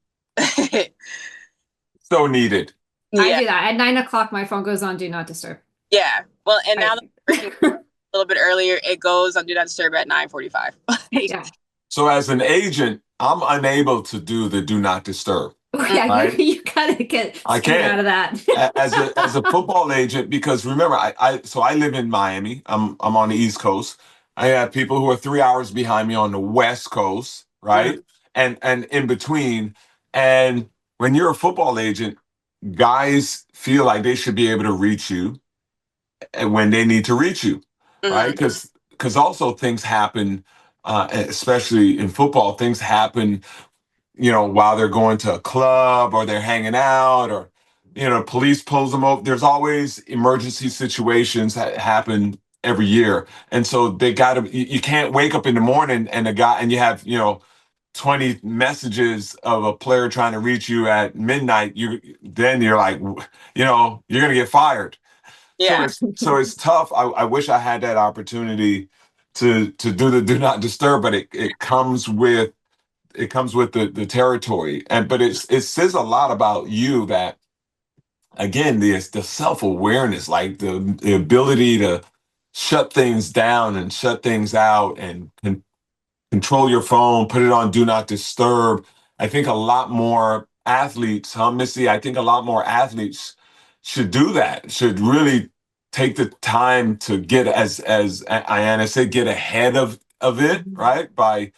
So needed. Yeah. I do that at 9:00. My phone goes on do not disturb. Yeah. Well, and now a little bit earlier, it goes on do not disturb at 9:45. Yeah. So as an agent, I'm unable to do the do not disturb. Yeah, right? you gotta get out of that. as a football agent, because remember, I live in Miami. I'm on the East Coast. I have people who are 3 hours behind me on the West Coast, right? Mm-hmm. And in between. And when you're a football agent, guys feel like they should be able to reach you when they need to reach you, mm-hmm. right? Because also things happen, especially in football, things happen, while they're going to a club or they're hanging out, or, police pulls them over. There's always emergency situations that happen every year. And so you can't wake up in the morning and you have, 20 messages of a player trying to reach you at midnight. You're like, you're going to get fired. Yeah. So it's tough. I wish I had that opportunity to do the do not disturb, but it comes with the territory. But it says a lot about you that, again, the self-awareness, like the ability to shut things down and shut things out and control your phone, put it on do not disturb. I think a lot more athletes, Missy? I think a lot more athletes should do that, should really take the time to get, as Aiyanna said, get ahead of it, right? By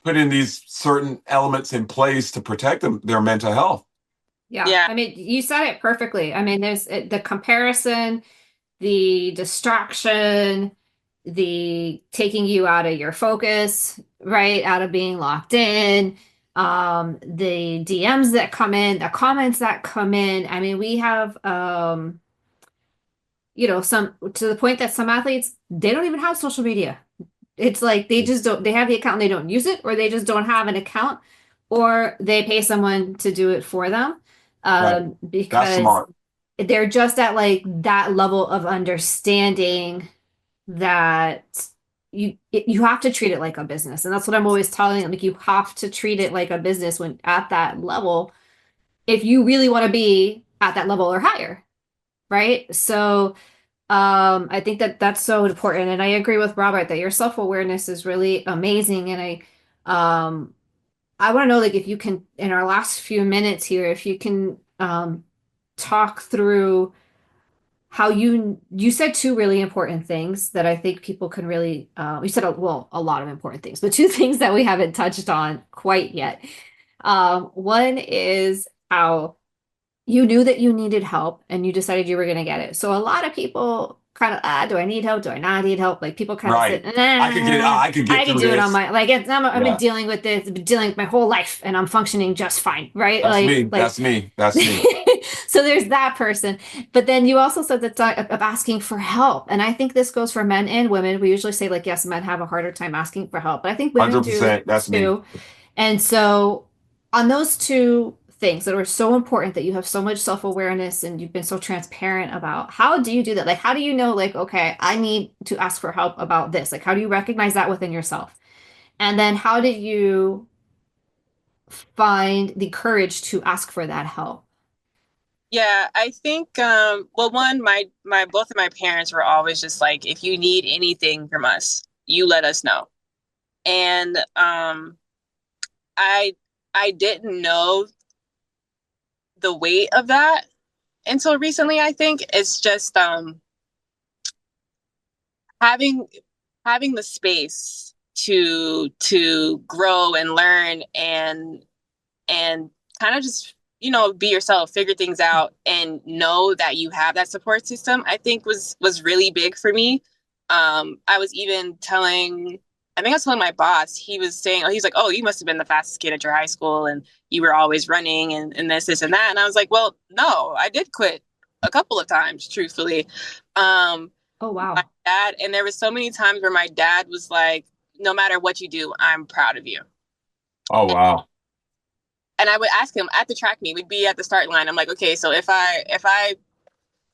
putting these certain elements in place to protect their mental health. Yeah. I mean, you said it perfectly. I mean, there's the comparison, the distraction, the taking you out of your focus, right? Out of being locked in. the DMs that come in, the comments that come in. I mean, we have some to the point that some athletes, they don't even have social media. It's like they just don't, they have the account and they don't use it, or they just don't have an account, or they pay someone to do it for them. Right. That's Because smart. they're just at like that level of understanding that you have to treat it like a business. And that's what I'm always telling them. Like, you have to treat it like a business when at that level, if you really want to be at that level or higher, right? So I think that that's so important, and I agree with Robert that your self-awareness is really amazing. And I want to know, like, if you can, in our last few minutes here, if you can talk through how you said two really important things that I think people can really you said a lot of important things, but two things that we haven't touched on quite yet. One is how you knew that you needed help and you decided you were going to get it. So a lot of people kind of, do I need help? Do I not need help? Like, people kind of Right. sit, nah, I could I get can through do it on this. my, like, I've been Yeah. dealing with this, I've been dealing with my whole life and I'm functioning just fine. Right. That's me. Like, That's me. That's me. so there's that person. But then you also said that of asking for help. And I think this goes for men and women. We usually say, like, yes, men have a harder time asking for help, but I think women do 100%. That's me. too. And so, on those two things that are so important, that you have so much self-awareness and you've been so transparent about, how do you do that? Like, how do you know, like, okay, I need to ask for help about this? Like, how do you recognize that within yourself? And then how did you find the courage to ask for that help? Yeah, I think well, one, my both of my parents were always just like, if you need anything from us, you let us know. And I I didn't know the weight of that until recently. I think it's just having having the space to grow and learn and kind of just, be yourself, figure things out, and know that you have that support system, I think was really big for me. I was even telling, I think I was telling my boss, he was saying, oh, he's like, oh, you must have been the fastest kid at your high school and you were always running and this and that. And I was like, well, no, I did quit a couple of times, truthfully. Oh, My wow. dad, and there was so many times where my dad was like, no matter what you do, I'm proud of you. Oh, wow. And I would ask him at the track meet, we'd be at the start line. I'm like, okay, so if I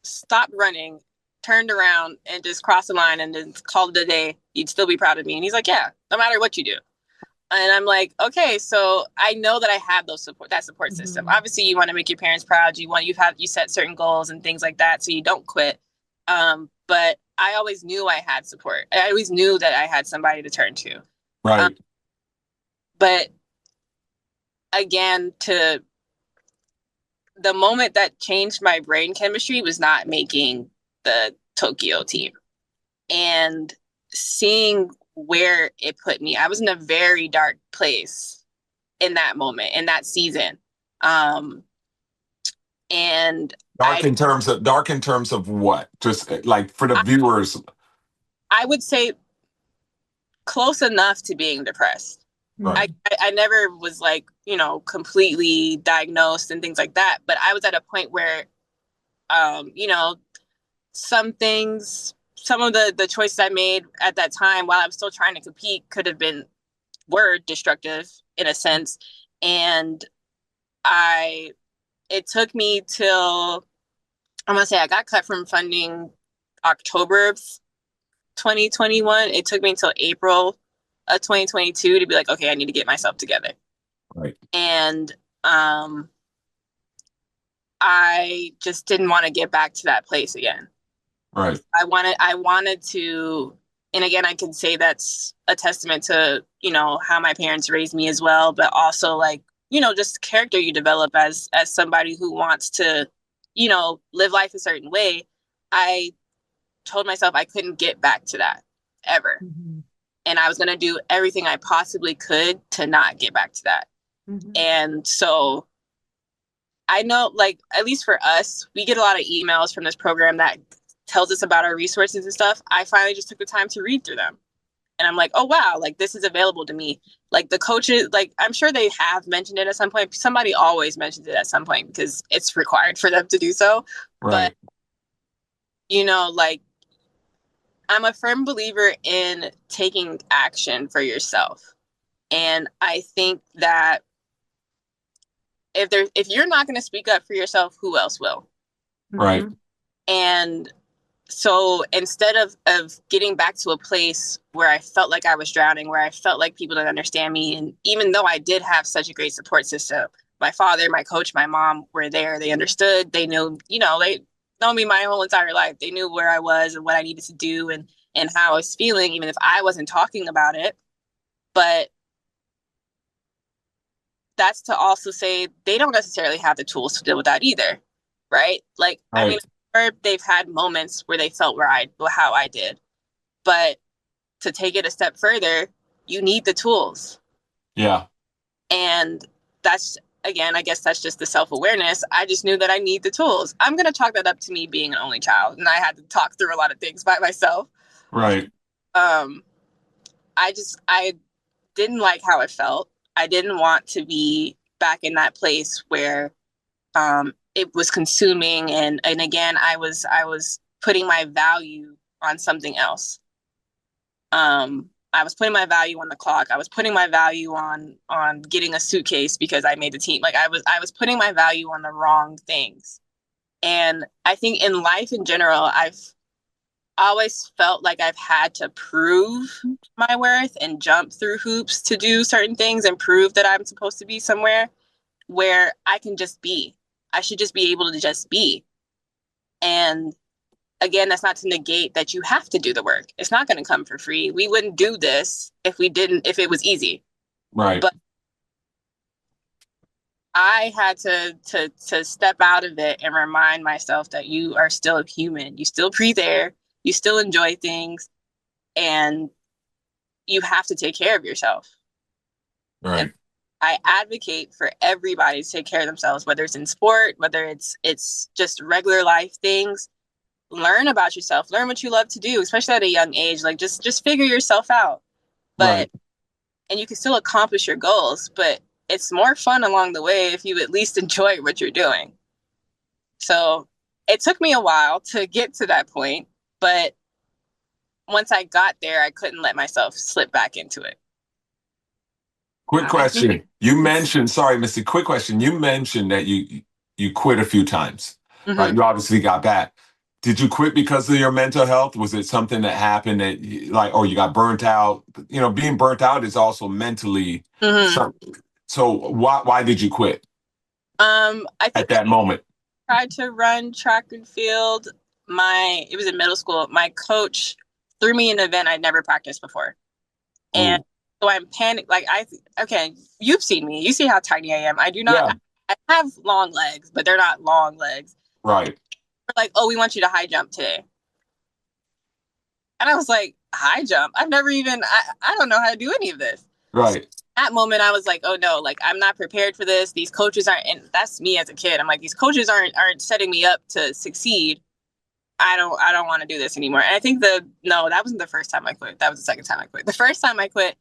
stopped running, turned around and just crossed the line and then called it a day, you'd still be proud of me. And he's like, yeah, no matter what you do. And I'm like, okay, so I know that I have that support system. Mhm. Obviously, you want to make your parents proud. You set certain goals and things like that, so you don't quit. But I always knew I had support. I always knew that I had somebody to turn to. Right. But again, to the moment that changed my brain chemistry was not making the Tokyo team, and seeing where it put me. I was in a very dark place in that moment, in that season. And Dark in terms of what? Just like for the viewers. I would say close enough to being depressed. Right. I never was like, completely diagnosed and things like that. But I was at a point where, some things, some of the choices I made at that time while I was still trying to compete were destructive in a sense. And it took me till, I'm going to say I got cut from funding October of 2021. It took me until April of 2022 to be like, okay, I need to get myself together. Right. And I just didn't want to get back to that place again. Right. I wanted to, and again, I can say that's a testament to, how my parents raised me as well, but also, like, just character you develop as somebody who wants to, live life a certain way. I told myself I couldn't get back to that ever. Mhm. And I was going to do everything I possibly could to not get back to that. Mhm. And so I know, like, at least for us, we get a lot of emails from this program that tells us about our resources and stuff. I finally just took the time to read through them. And I'm like, oh, wow, like this is available to me. Like the coaches, like I'm sure they have mentioned it at some point. Somebody always mentions it at some point because it's required for them to do so. Right. But, you know, like I'm a firm believer in taking action for yourself. And I think that if you're not going to speak up for yourself, who else will? Right. And so instead of getting back to a place where I felt like I was drowning, where I felt like people didn't understand me, and even though I did have such a great support system, my father, my coach, my mom were there. They understood. They knew, you know, they know me my whole entire life. They knew where I was and what I needed to do and how I was feeling, even if I wasn't talking about it. But that's to also say they don't necessarily have the tools to deal with that either, right? Like, right. I mean, they've had moments where they felt how I did, but to take it a step further, you need the tools. Yeah. And that's, again, I guess that's just the self-awareness. I just knew that I need the tools. I'm going to chalk that up to me being an only child, and I had to talk through a lot of things by myself. Right. I didn't like how it felt. I didn't want to be back in that place where it was consuming, and again, I was putting my value on something else. I was putting my value on the clock. I was putting my value on getting a suitcase because I made the team. Like I was putting my value on the wrong things. And I think in life in general, I've always felt like I've had to prove my worth and jump through hoops to do certain things and prove that I'm supposed to be somewhere where I can just be. I should just be able to just be. And again, that's not to negate that you have to do the work. It's not going to come for free. We wouldn't do this if it was easy. Right. But I had to step out of it and remind myself that you are still a human. You still breathe air. You still enjoy things. And you have to take care of yourself. Right. And I advocate for everybody to take care of themselves, whether it's in sport, whether it's just regular life things. Learn about yourself, learn what you love to do, especially at a young age. Like just figure yourself out. But right. And you can still accomplish your goals, but it's more fun along the way if you at least enjoy what you're doing. So it took me a while to get to that point, but once I got there, I couldn't let myself slip back into it. Quick question. You mentioned, sorry, Missy, quick question. You mentioned that you quit a few times, right? You obviously got back. Did you quit because of your mental health? Was it something that happened that or you got burnt out? You know, being burnt out is also mentally. So why did you quit? I think at that moment. I tried to run track and field. It was in middle school. My coach threw me in an event I'd never practiced before. And so I'm panicked. Like okay, you've seen me. You see how tiny I am. I do not, I have long legs, but they're not long legs. Right. Like, oh, we want you to high jump today. And I was like, high jump? I've never even, I don't know how to do any of this. Right. So that moment I was like, oh no, like I'm not prepared for this. These coaches aren't, and that's me as a kid. I'm like, these coaches aren't setting me up to succeed. I don't want to do this anymore. And I think that wasn't the first time I quit. That was the second time I quit. The first time I quit,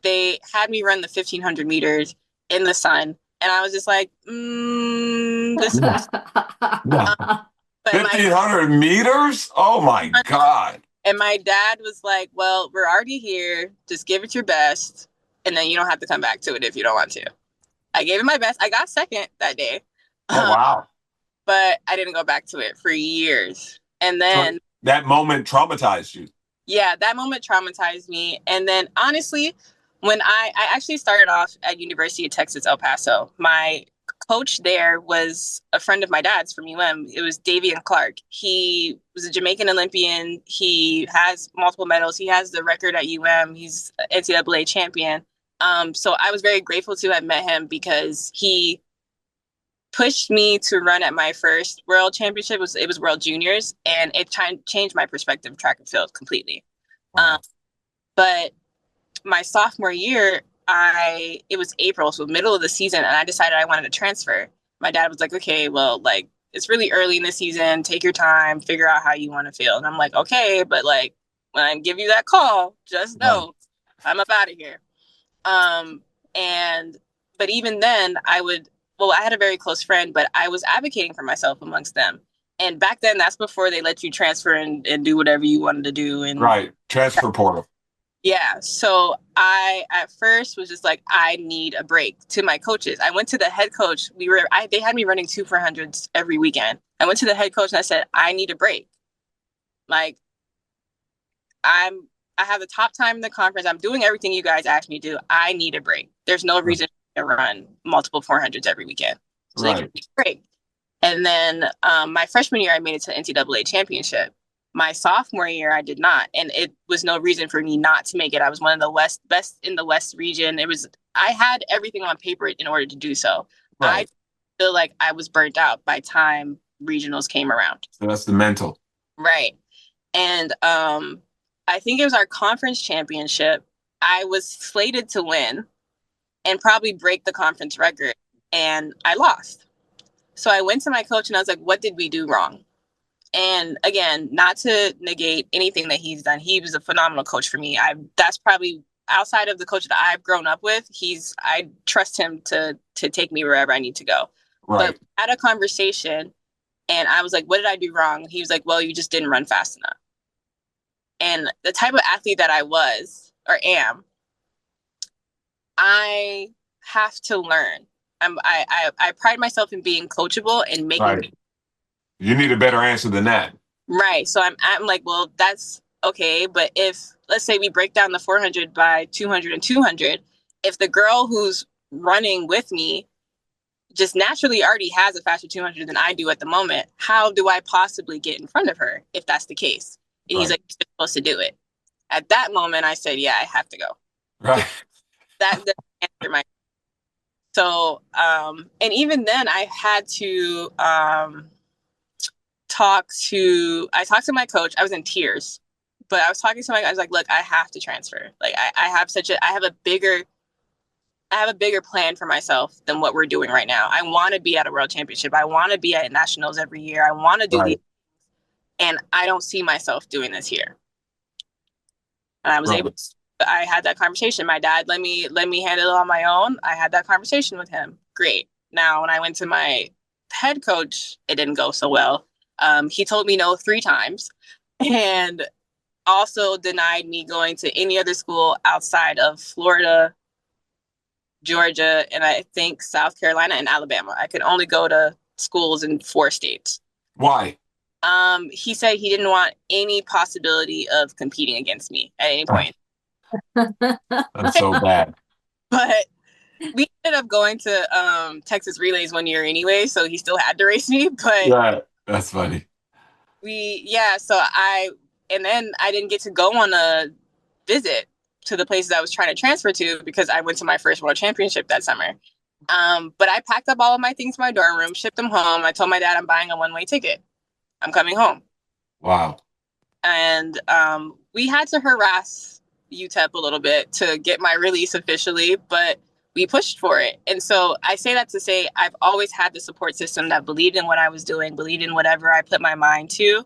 they had me run the 1,500 meters in the sun. And I was just like, this is... 1,500 meters? Oh my God. And my dad was like, well, we're already here. Just give it your best. And then you don't have to come back to it if you don't want to. I gave it my best. I got second that day. Oh, wow. But I didn't go back to it for years. And then... So that moment traumatized you. Yeah, that moment traumatized me. And then honestly, when I actually started off at University of Texas, El Paso, my coach there was a friend of my dad's from UM. It was Davian Clark. He was a Jamaican Olympian. He has multiple medals. He has the record at UM. He's NCAA champion. So I was very grateful to have met him because he pushed me to run at my first world championship. It was World Juniors, and it changed my perspective of track and field completely. Wow. But my sophomore year, it was April, so middle of the season, and I decided I wanted to transfer. My dad was like, okay, well, like, it's really early in the season. Take your time, figure out how you want to feel. And I'm like, okay, but like, when I give you that call, just know I'm up out of here. But even then I had a very close friend, but I was advocating for myself amongst them. And back then, that's before they let you transfer and do whatever you wanted to do. And transfer portal. Yeah. So I, at first, was just like, I need a break. To my coaches, I went to the head coach. They had me running 2 400s every weekend. I went to the head coach and I said, I need a break. Like, I have the top time in the conference. I'm doing everything you guys asked me to do. I need a break. There's no reason to run multiple 400s every weekend. So they can take a break. And then my freshman year, I made it to NCAA championship. My sophomore year, I did not. And it was no reason for me not to make it. I was one of the best in the West region. I had everything on paper in order to do so. I feel like I was burnt out by time regionals came around. So that's the mental. Right. And I think it was our conference championship. I was slated to win and probably break the conference record. And I lost. So I went to my coach and I was like, what did we do wrong? And again, not to negate anything that he's done. He was a phenomenal coach for me. That's probably, outside of the coach that I've grown up with, I trust him to take me wherever I need to go. Right. But I had a conversation and I was like, what did I do wrong? He was like, well, you just didn't run fast enough. And the type of athlete that I was or am, I have to learn. I pride myself in being coachable and making. You need a better answer than that. Right. So I'm like, well, that's okay. But if, let's say we break down the 400 by 200 and 200, if the girl who's running with me just naturally already has a faster 200 than I do at the moment, how do I possibly get in front of her if that's the case? And he's like, you're supposed to do it. At that moment, I said, yeah, I have to go. Right. That answer my. So, and even then I had to, I talked to my coach. I was in tears, but I was talking to I was like, look, I have to transfer. Like I have a bigger plan for myself than what we're doing right now. I want to be at a world championship. I want to be at nationals every year. I want to do these, and I don't see myself doing this here. And I was able to, I had that conversation. My dad let me handle it on my own. I had that conversation with him. Great. Now, when I went to my head coach, it didn't go so well. He told me no 3 times and also denied me going to any other school outside of Florida, Georgia, and I think South Carolina and Alabama. I could only go to schools in 4 states. Why? He said he didn't want any possibility of competing against me at any point. That's so bad. But we ended up going to Texas Relays one year anyway, so he still had to race me. But that's funny. And then I didn't get to go on a visit to the places I was trying to transfer to because I went to my first world championship that summer. But I packed up all of my things to my dorm room, shipped them home. I told my dad I'm buying a one-way ticket. I'm coming home. Wow. And we had to harass UTEP a little bit to get my release officially, but we pushed for it. And so I say that to say I've always had the support system that believed in what I was doing, believed in whatever I put my mind to.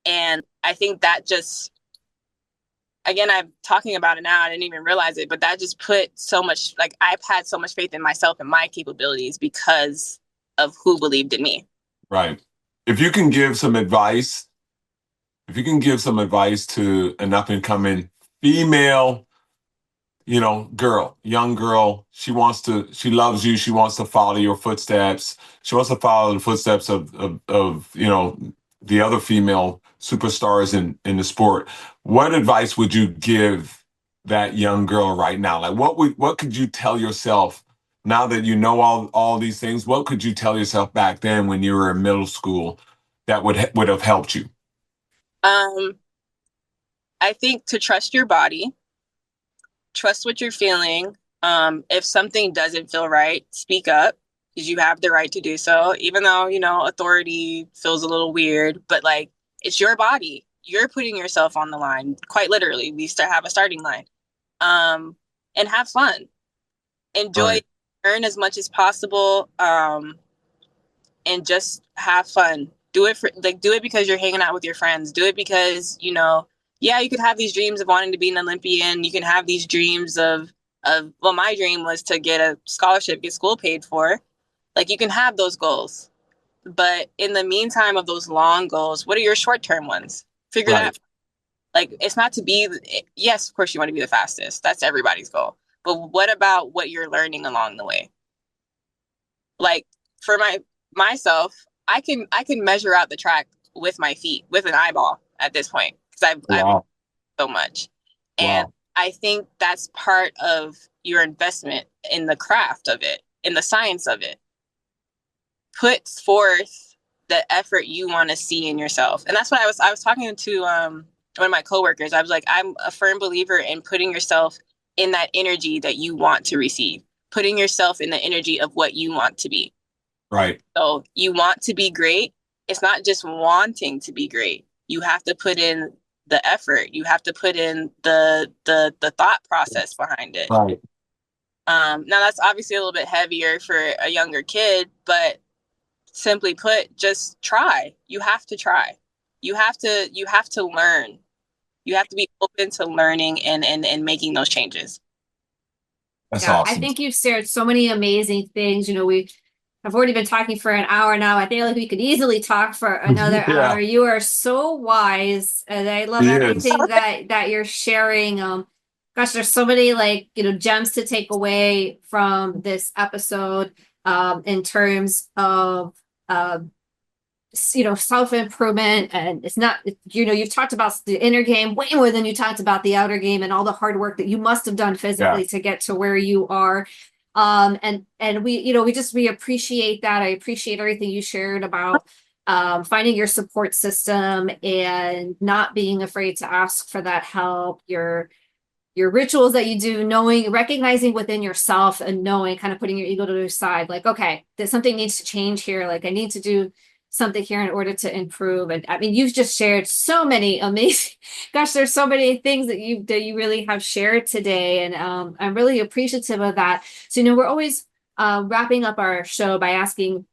And I think that just, again, I'm talking about it now, I didn't even realize it, but that just put so much, like I've had so much faith in myself and my capabilities because of who believed in me. Right. If you can give some advice to an up and coming female, young girl, she loves you. She wants to follow your footsteps. She wants to follow the footsteps of the other female superstars in the sport. What advice would you give that young girl right now? Like what could you tell yourself now that you know all these things? What could you tell yourself back then when you were in middle school that would have helped you? I think to trust your body. Trust what you're feeling. If something doesn't feel right, speak up because you have the right to do so, even though, authority feels a little weird, but like it's your body. You're putting yourself on the line, quite literally. We have a starting line. And have fun. Enjoy, earn as much as possible, and just have fun. Do it because you're hanging out with your friends. Do it because, yeah, you could have these dreams of wanting to be an Olympian. You can have these dreams of well, my dream was to get a scholarship, get school paid for. Like, you can have those goals. But in the meantime of those long goals, what are your short-term ones? Figure Right. that. Like, it's not to be, yes, of course you want to be the fastest. That's everybody's goal. But what about what you're learning along the way? Like, for myself, I can measure out the track with my feet, with an eyeball at this point, because I've Wow. so much. And Wow. I think that's part of your investment in the craft of it, in the science of it. Put forth the effort you want to see in yourself. And that's what I was talking to one of my coworkers. I was like, I'm a firm believer in putting yourself in that energy that you want to receive, putting yourself in the energy of what you want to be. Right. So you want to be great. It's not just wanting to be great. You have to put in the effort. You have to put in the thought process behind it. Right. Now that's obviously a little bit heavier for a younger kid, but simply put, just try. You have to try. You have to learn. You have to be open to learning and making those changes. That's Yeah, I awesome. think you've shared so many amazing things. I've already been talking for an hour now. I feel like we could easily talk for another Yeah. hour. You are so wise, and I love He is. everything that you're sharing. Gosh, there's so many gems to take away from this episode, in terms of self-improvement. And it's not, you've talked about the inner game way more than you talked about the outer game and all the hard work that you must have done physically to get to where you are. And we appreciate that. I appreciate everything you shared about finding your support system and not being afraid to ask for that help, your rituals that you do, recognizing within yourself and knowing, kind of putting your ego to the side, like, okay, there's something needs to change here. Like, I need to do something here in order to improve. And I mean, you've just shared so many amazing, gosh, there's so many things that you really have shared today. And I'm really appreciative of that. So, we're always wrapping up our show by asking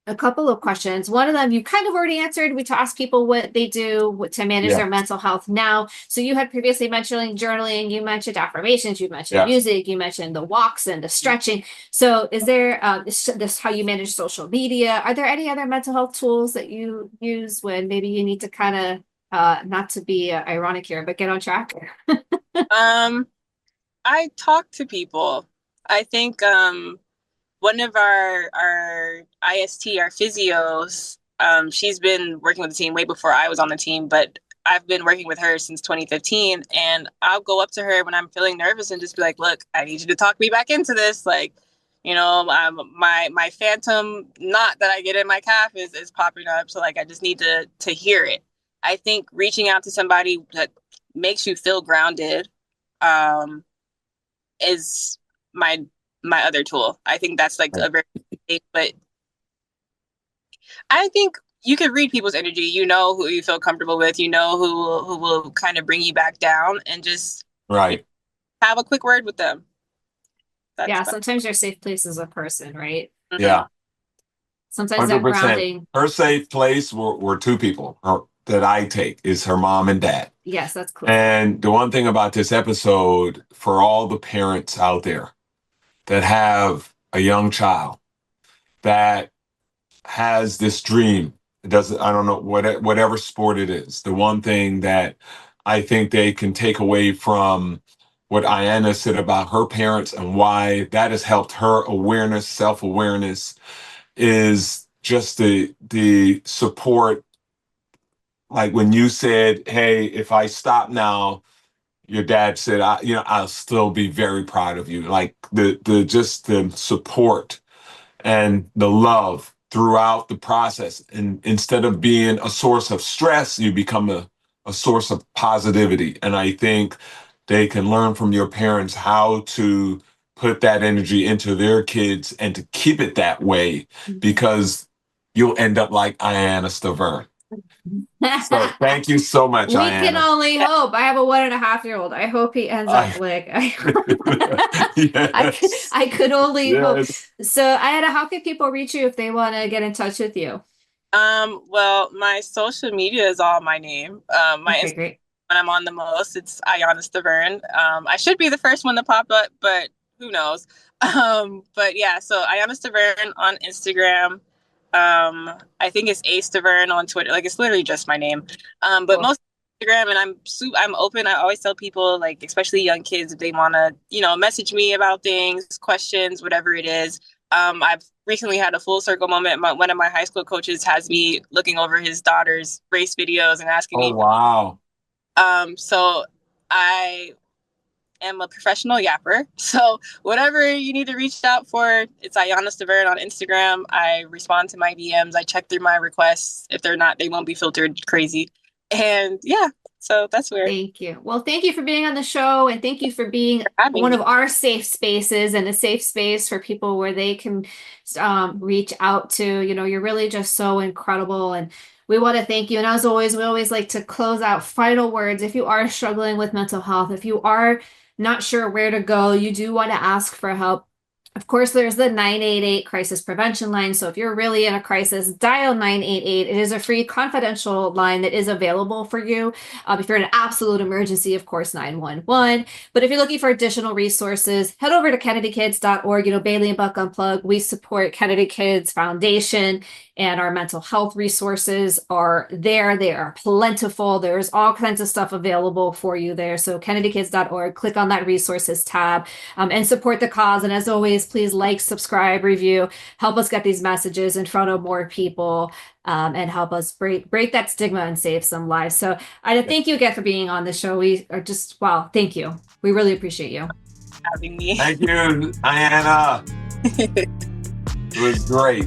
a couple of questions. One of them you kind of already answered. We ask people what they do to manage their mental health now. So you had previously mentioned journaling, you mentioned affirmations, you mentioned music, you mentioned the walks and the stretching. So is there this how you manage social media? Are there any other mental health tools that you use when maybe you need to kind of not to be ironic here, but get on track? I talk to people. I think one of our IST, our physios, she's been working with the team way before I was on the team, but I've been working with her since 2015. And I'll go up to her when I'm feeling nervous and just be like, look, I need you to talk me back into this. Like, my phantom knot that I get in my calf is popping up. So like, I just need to hear it. I think reaching out to somebody that makes you feel grounded is my other tool. I think that's like a very big, but I think you can read people's energy. You know who you feel comfortable with. You know who will kind of bring you back down, and just have a quick word with them. Sometimes your safe place is a person, right? Mm-hmm. Yeah. Sometimes that grounding. Her safe place were two people that I take is her mom and dad. Yes, that's cool. And the one thing about this episode, for all the parents out there that have a young child that has this dream, I don't know, whatever sport it is, the one thing that I think they can take away from what Aiyanna said about her parents and why that has helped her awareness, self-awareness, is just the support. Like when you said, hey, if I stop now, your dad said, I'll still be very proud of you. Like just the support and the love throughout the process. And instead of being a source of stress, you become a source of positivity. And I think they can learn from your parents how to put that energy into their kids and to keep it that way, because you'll end up like Aiyanna Stiverne. So thank you so much, We Aiyanna. can only hope. I have a 1.5-year-old. I hope he ends up like I could only hope. So Aiyanna, how can people reach you if they want to get in touch with you? Well, my social media is all my name. My okay, great. when I'm on the most, it's Aiyanna Stiverne. I should be the first one to pop up, but who knows? But yeah, so Aiyanna Stiverne on Instagram. I think it's A Stiverne on Twitter. Like, it's literally just my name. But Cool. most Instagram, and I'm open. I always tell people, like, especially young kids, if they want to, message me about things, questions, whatever it is. I've recently had a full circle moment. One of my high school coaches has me looking over his daughter's race videos and asking Oh, me. wow. So I am a professional yapper. So whatever you need to reach out for, it's Aiyanna Stiverne on Instagram. I respond to my DMs. I check through my requests. If they're not, they won't be filtered crazy. And yeah, so that's where. Thank you. Well, thank you for being on the show, and thank you for being having one me. of our safe spaces and a safe space for people where they can reach out to. You're really just so incredible, and we want to thank you. And as always, we always like to close out final words. If you are struggling with mental health, if you are not sure where to go, you do want to ask for help. Of course, there's the 988 crisis prevention line. So if you're really in a crisis, dial 988. It is a free confidential line that is available for you. If you're in an absolute emergency, of course, 911. But if you're looking for additional resources, head over to kennedykids.org. Bailey and Buck Unplugged. We support Kennedy Kids Foundation, and our mental health resources are there. They are plentiful. There's all kinds of stuff available for you there. So kennedykids.org, click on that resources tab and support the cause. And as always, please like, subscribe, review, help us get these messages in front of more people and help us break that stigma and save some lives. So I thank you again for being on the show. We are just, wow, thank you. We really appreciate you. Having me. Thank you, Aiyanna. It was great.